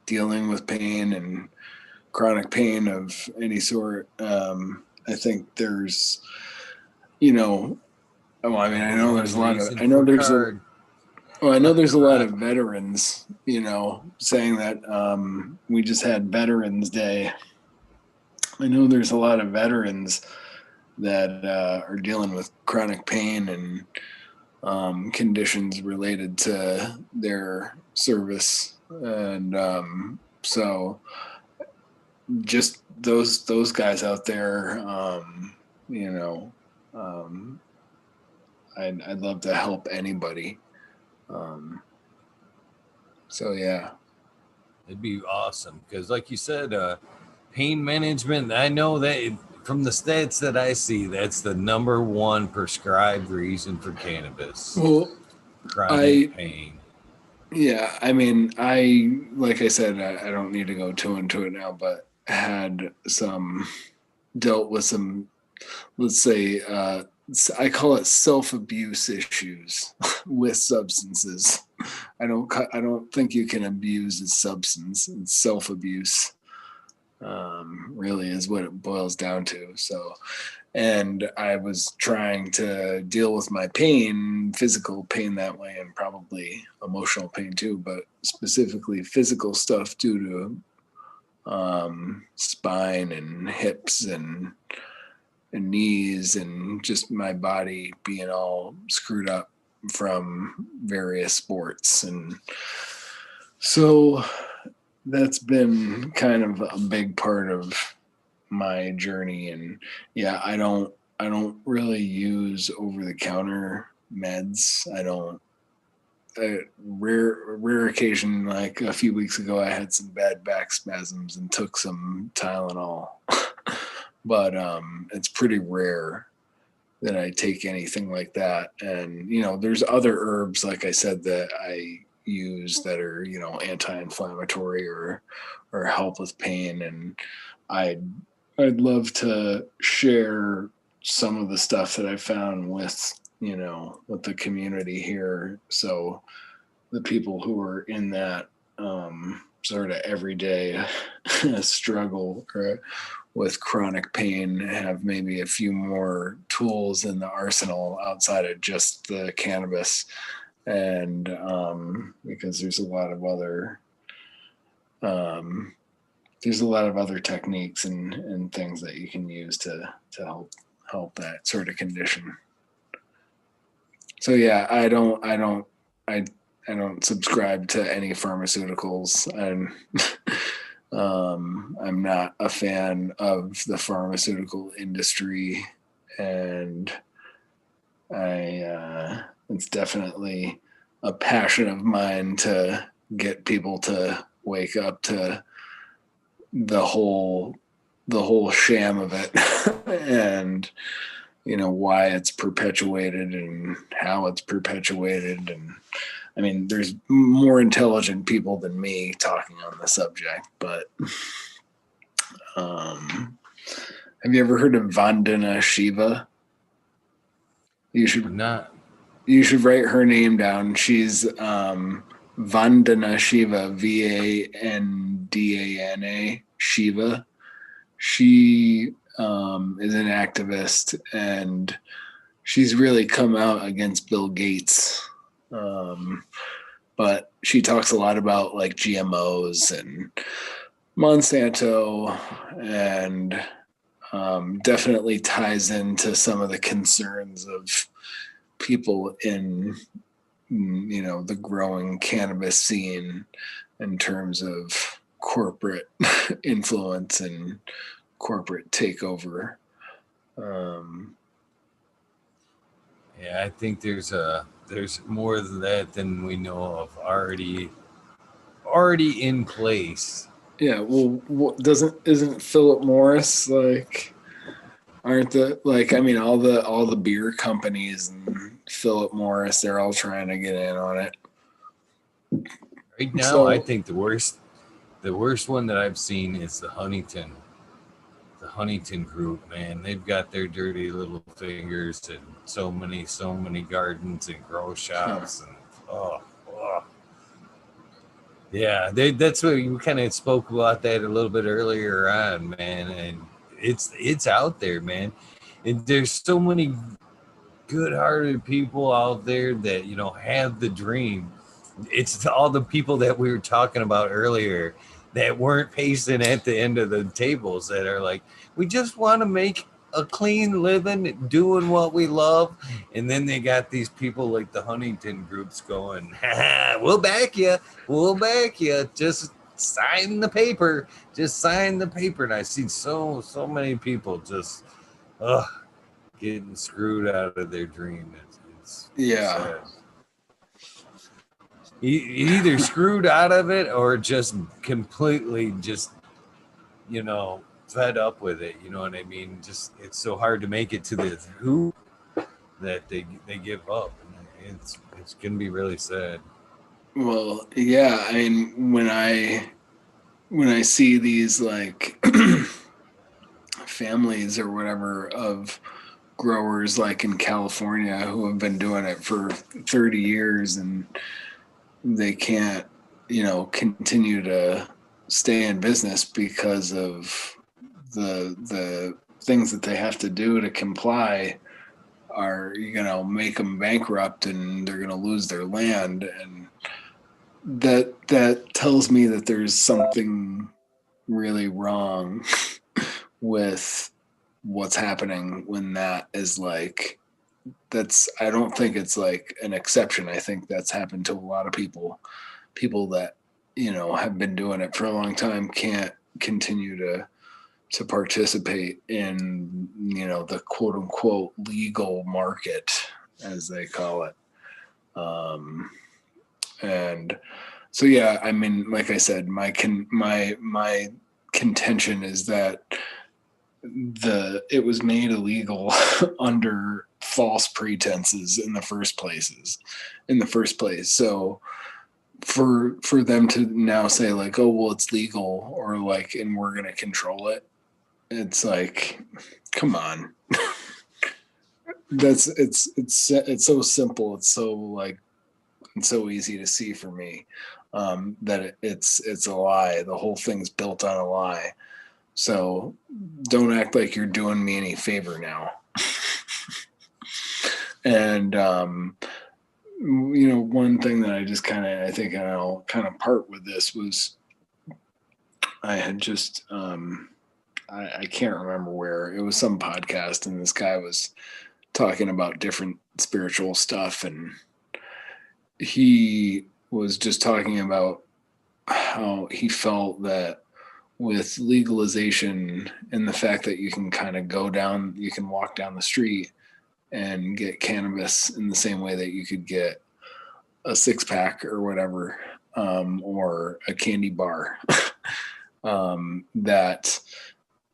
[SPEAKER 2] dealing with pain and chronic pain of any sort. I think there's, you know, oh, I mean, I
[SPEAKER 1] Number
[SPEAKER 2] know
[SPEAKER 1] one
[SPEAKER 2] there's a lot of,
[SPEAKER 1] reason
[SPEAKER 2] I know
[SPEAKER 1] for
[SPEAKER 2] there's a,
[SPEAKER 1] card.
[SPEAKER 2] well, I know there's a lot of veterans, saying that we just had Veterans Day. I know there's a lot of veterans that are dealing with chronic pain and conditions related to their service, and so just those guys out there, you know, um, I'd love to help anybody. Um, so yeah,
[SPEAKER 1] It'd be awesome because, like you said, pain management. I know that from the stats that I see, that's the number one prescribed reason for cannabis:
[SPEAKER 2] well,
[SPEAKER 1] chronic
[SPEAKER 2] I
[SPEAKER 1] pain.
[SPEAKER 2] yeah, I mean, I like I said, I don't need to go too into it now, but had some dealt with some, let's say, I call it self abuse issues with substances. I don't think you can abuse a substance. It's self abuse, really is what it boils down to. So, and I was trying to deal with my pain, physical pain that way, and probably emotional pain too, but specifically physical stuff due to spine and hips and knees and just my body being all screwed up from various sports. And so that's been kind of a big part of my journey. And yeah, I don't really use over the counter meds. I don't, rare occasion, like a few weeks ago I had some bad back spasms and took some Tylenol. But it's pretty rare that I take anything like that. And there's other herbs, like I said, that I use that are anti-inflammatory or help with pain. And I'd I'd love to share some of the stuff that I found with the community here. So the people who are in that sort of everyday struggle with chronic pain have maybe a few more tools in the arsenal outside of just the cannabis. And because um, there's a lot of other techniques and things that you can use to help that sort of condition. So yeah, I I don't subscribe to any pharmaceuticals, and I'm not a fan of the pharmaceutical industry, and it's definitely a passion of mine to get people to wake up to the whole the whole sham of it, and why it's perpetuated and how it's perpetuated. And I mean, there's more intelligent people than me talking on the subject, but have you ever heard of Vandana Shiva? You should
[SPEAKER 1] Not.
[SPEAKER 2] you should write her name down. She's Vandana Shiva, Vandana Shiva. She is an activist, and she's really come out against Bill Gates. But she talks a lot about like GMOs and Monsanto, and definitely ties into some of the concerns of people in the growing cannabis scene in terms of corporate influence and corporate takeover.
[SPEAKER 1] Yeah, I think there's more than that than we know of already in place.
[SPEAKER 2] Yeah, well, isn't Philip Morris like? Aren't the like? I mean, all the beer companies and Philip Morris, they're all trying to get in on it.
[SPEAKER 1] Right now, I
[SPEAKER 2] So
[SPEAKER 1] think the worst one that I've seen is the Huntington group, man. They've got their dirty little fingers in so many gardens and grow shops, and oh, oh. Yeah, that's what we kind of spoke about that a little bit earlier on, man. And it's out there, man. And there's so many good-hearted people out there that have the dream. It's all the people that we were talking about earlier that weren't pacing at the end of the tables that are like, we just want to make a clean living doing what we love. And then they got these people like the Huntington groups going, we'll back you, just sign the paper, and I see so many people just getting screwed out of their dream. It's
[SPEAKER 2] yeah,
[SPEAKER 1] sad. Either screwed out of it or just completely just fed up with it. You know what I mean? Just it's so hard to make it to the hoop that they give up. And it's gonna be really sad.
[SPEAKER 2] well, yeah. I mean, when I see these like families or whatever of growers like in California who have been doing it for 30 years and they can't, continue to stay in business because of the things that they have to do to comply are make them bankrupt and they're going to lose their land, and that tells me that there's something really wrong with what's happening when that is like I don't think it's like an exception. I think that's happened to a lot of people that have been doing it for a long time can't continue to participate in the quote unquote legal market as they call it. And so yeah, I mean, like I said, my contention is that it was made illegal under false pretenses in the first place. So for them to now say like, oh well, it's legal, or like, and we're gonna control it, it's like, come on. It's so simple. It's so like, it's so easy to see for me, that it's a lie. The whole thing's built on a lie. So don't act like you're doing me any favor now. And one thing that I just I think I'll kind of part with this was I had just I can't remember where it was, some podcast, and this guy was talking about different spiritual stuff, and he was just talking about how he felt that with legalization and the fact that you can you can walk down the street and get cannabis in the same way that you could get a 6-pack or whatever, or a candy bar, that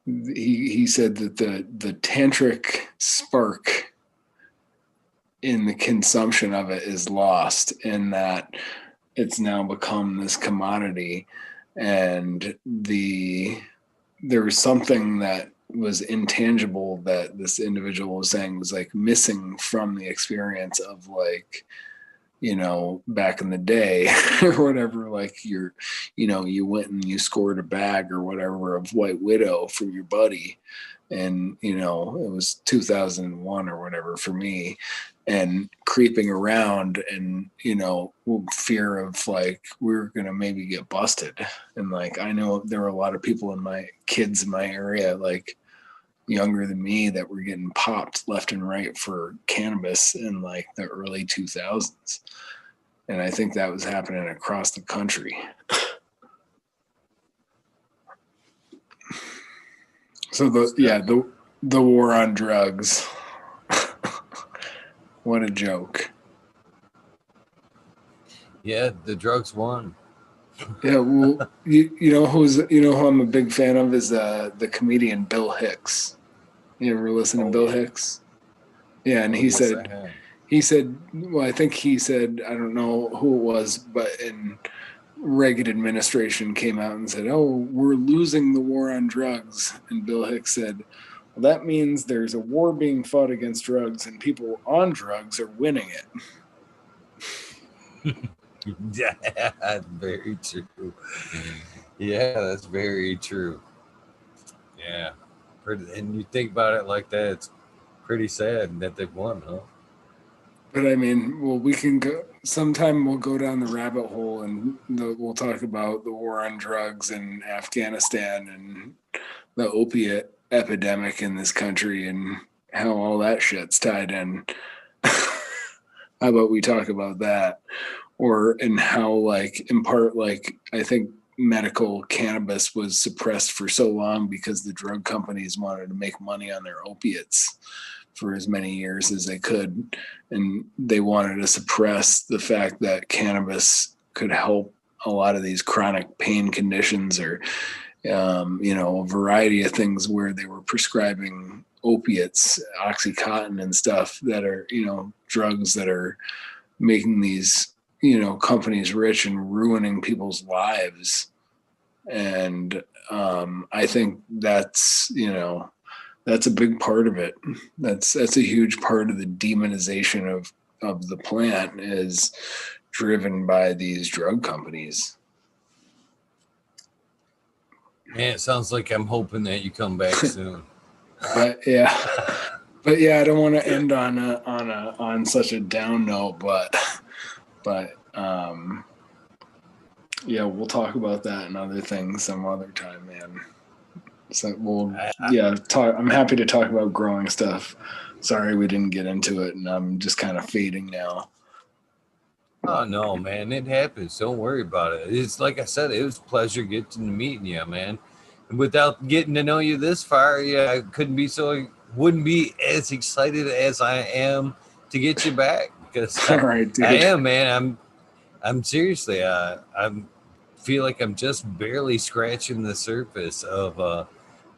[SPEAKER 2] he said that the tantric spark in the consumption of it is lost, in that it's now become this commodity, and there was something that was intangible that this individual was saying was like missing from the experience of, like, back in the day or whatever, like you went and you scored a bag or whatever of White Widow for your buddy, and it was 2001 or whatever for me, and creeping around, and fear of, like, we're gonna maybe get busted. And, like, I know there were a lot of kids in my area, like, younger than me, that were getting popped left and right for cannabis in, like, the early 2000s. And I think that was happening across the country. So the war on drugs. What a joke.
[SPEAKER 1] Yeah, the drugs won.
[SPEAKER 2] Yeah, well, who I'm a big fan of is the comedian Bill Hicks. You ever listen to Bill Hicks? Yeah, and he said, well, I think he said, I don't know who it was, but in Reagan administration came out and said, "Oh, we're losing the war on drugs," and Bill Hicks said, "Well, that means there's a war being fought against drugs, and people on drugs are winning
[SPEAKER 1] it." Yeah, that's very true. Yeah, that's very true. Yeah, and you think about it like that, it's pretty sad that they've won, huh?
[SPEAKER 2] But I mean, well, we can go sometime. We'll go down the rabbit hole, and we'll talk about the war on drugs in Afghanistan and the opiate epidemic in this country and how all that shit's tied in. How about we talk about that? And how, like, in part, like, I think medical cannabis was suppressed for so long because the drug companies wanted to make money on their opiates for as many years as they could, and they wanted to suppress the fact that cannabis could help a lot of these chronic pain conditions, or a variety of things where they were prescribing opiates, Oxycontin and stuff, that are drugs that are making these companies rich and ruining people's lives. And I think that's a big part of it. That's a huge part of the demonization of the plant, is driven by these drug companies.
[SPEAKER 1] Man, it sounds like I'm hoping that you come back soon.
[SPEAKER 2] But yeah, I don't want to end on such a down note, but yeah, we'll talk about that and other things some other time, man. So I'm happy to talk about growing stuff. Sorry we didn't get into it, and I'm just kind of fading now.
[SPEAKER 1] Oh no, man, it happens. Don't worry about it. It's like I said, it was a pleasure getting to meeting you, man. And without getting to know you this far, I wouldn't be as excited as I am to get you back, because
[SPEAKER 2] All right, dude.
[SPEAKER 1] I am, man. I'm seriously, I'm feel like I'm just barely scratching the surface of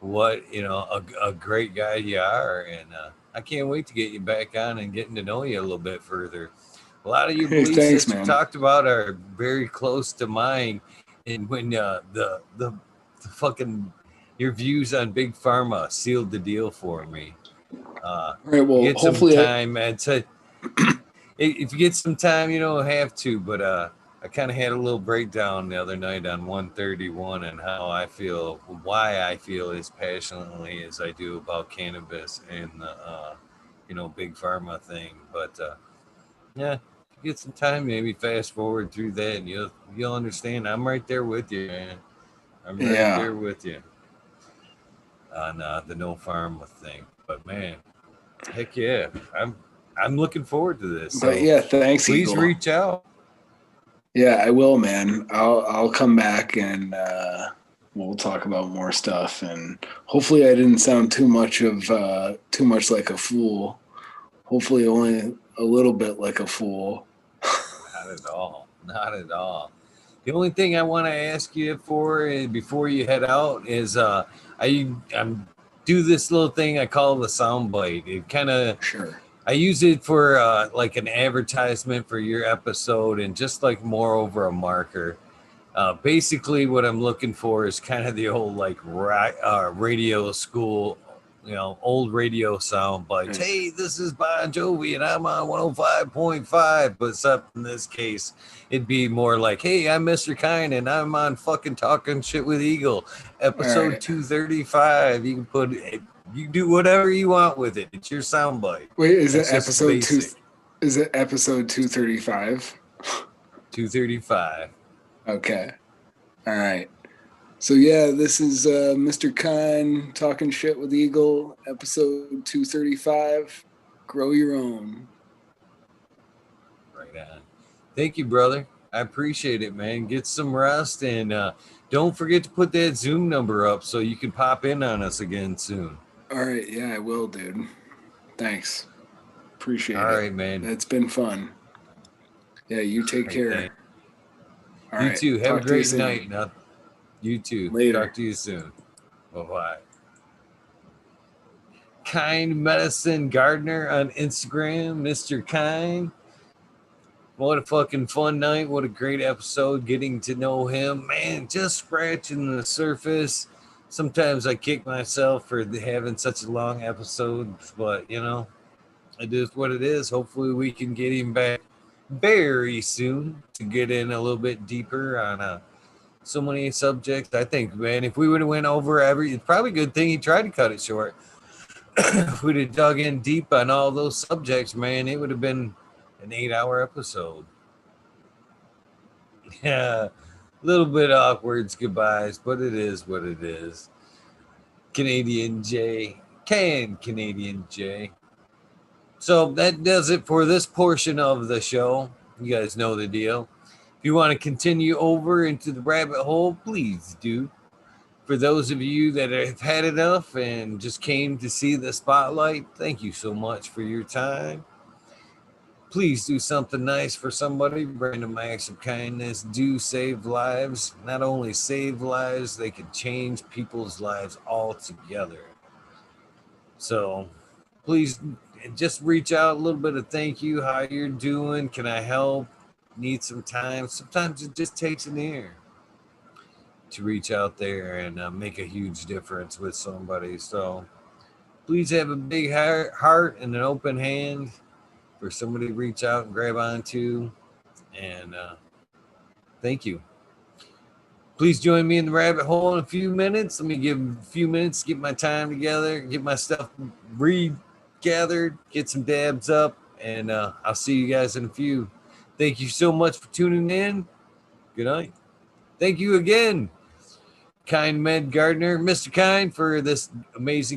[SPEAKER 1] what a great guy you are, and I can't wait to get you back on and getting to know you a little bit further. A lot of your beliefs that you talked about are very close to mine, and when the fucking your views on big pharma sealed the deal for me.
[SPEAKER 2] Right, well,
[SPEAKER 1] get some time, man. If you get some time, you don't have to, but I kind of had a little breakdown the other night on 131 and how I feel, why I feel as passionately as I do about cannabis and the big pharma thing. But yeah, get some time, maybe fast forward through that, and you'll understand. I'm right there with you, man. I'm right there with you on the no pharma thing. But man, heck yeah, I'm looking forward to this.
[SPEAKER 2] But yeah, thanks.
[SPEAKER 1] Please
[SPEAKER 2] Eagle.
[SPEAKER 1] reach out.
[SPEAKER 2] Yeah, I will, man. I'll come back, and we'll talk about more stuff. And hopefully, I didn't sound too much like a fool. Hopefully, only a little bit like a fool.
[SPEAKER 1] Not at all. Not at all. The only thing I want to ask you for before you head out is I'm do this little thing I call the sound bite. It kind of
[SPEAKER 2] Sure.
[SPEAKER 1] I use it for like an advertisement for your episode and just like moreover a marker. Basically, what I'm looking for is kind of the old like radio school, old radio sound bites.
[SPEAKER 2] Right.
[SPEAKER 1] Hey, this is Bon Jovi and I'm on 105.5. But except in this case, it'd be more like, hey, I'm Mr. Kind and I'm on fucking Talking Shit with Eagle,
[SPEAKER 2] All
[SPEAKER 1] episode
[SPEAKER 2] right.
[SPEAKER 1] 235. You can put it, you do whatever you want with it. It's your sound bite.
[SPEAKER 2] Wait, is it
[SPEAKER 1] That's just
[SPEAKER 2] episode two?
[SPEAKER 1] basic.
[SPEAKER 2] Is it episode 235?
[SPEAKER 1] 235.
[SPEAKER 2] Okay. All right. So yeah, this is Mr. Kine talking shit with Eagle, episode 235. Grow your own.
[SPEAKER 1] Right on. Thank you, brother. I appreciate it, man. Get some rest and don't forget to put that Zoom number up so you can pop in on us again soon.
[SPEAKER 2] All right, yeah, I will, dude. Thanks. Appreciate it.
[SPEAKER 1] All right, man.
[SPEAKER 2] It's been fun. Yeah, you take care.
[SPEAKER 1] Thanks.
[SPEAKER 2] All
[SPEAKER 1] You
[SPEAKER 2] right.
[SPEAKER 1] too. Have a
[SPEAKER 2] Talk to you
[SPEAKER 1] great
[SPEAKER 2] soon.
[SPEAKER 1] night. Now, you too.
[SPEAKER 2] Later.
[SPEAKER 1] Talk to you soon. Bye-bye. Kind Medicine Gardener on Instagram, Mr. Kind. What a fucking fun night. What a great episode getting to know him. Man, just scratching the surface. Sometimes I kick myself for having such a long episode, but it is what it is. Hopefully we can get him back very soon to get in a little bit deeper on so many subjects. I think, man, if we would have went over it's probably a good thing he tried to cut it short. If we'd have dug in deep on all those subjects, man, it would have been an 8-hour episode. Yeah, a little bit awkward goodbyes, but it is what it is. Canadian J. Canadian J. So that does it for this portion of the show. You guys know the deal. If you want to continue over into the rabbit hole, please do. For those of you that have had enough and just came to see the spotlight, thank you so much for your time. Please do something nice for somebody. Random acts of kindness do save lives. Not only save lives, they can change people's lives altogether. So please just reach out a little bit of thank you, how you're doing, can I help, need some time. Sometimes it just takes an ear to reach out there and make a huge difference with somebody. So please have a big heart and an open hand for somebody to reach out and grab onto. And thank you. Please join me in the rabbit hole in a few minutes. Let me give a few minutes, get my time together, get my stuff regathered, get some dabs up, and I'll see you guys in a few. Thank you so much for tuning in. Good night. Thank you again, Kind Med Gardner, Mr. Kind, for this amazing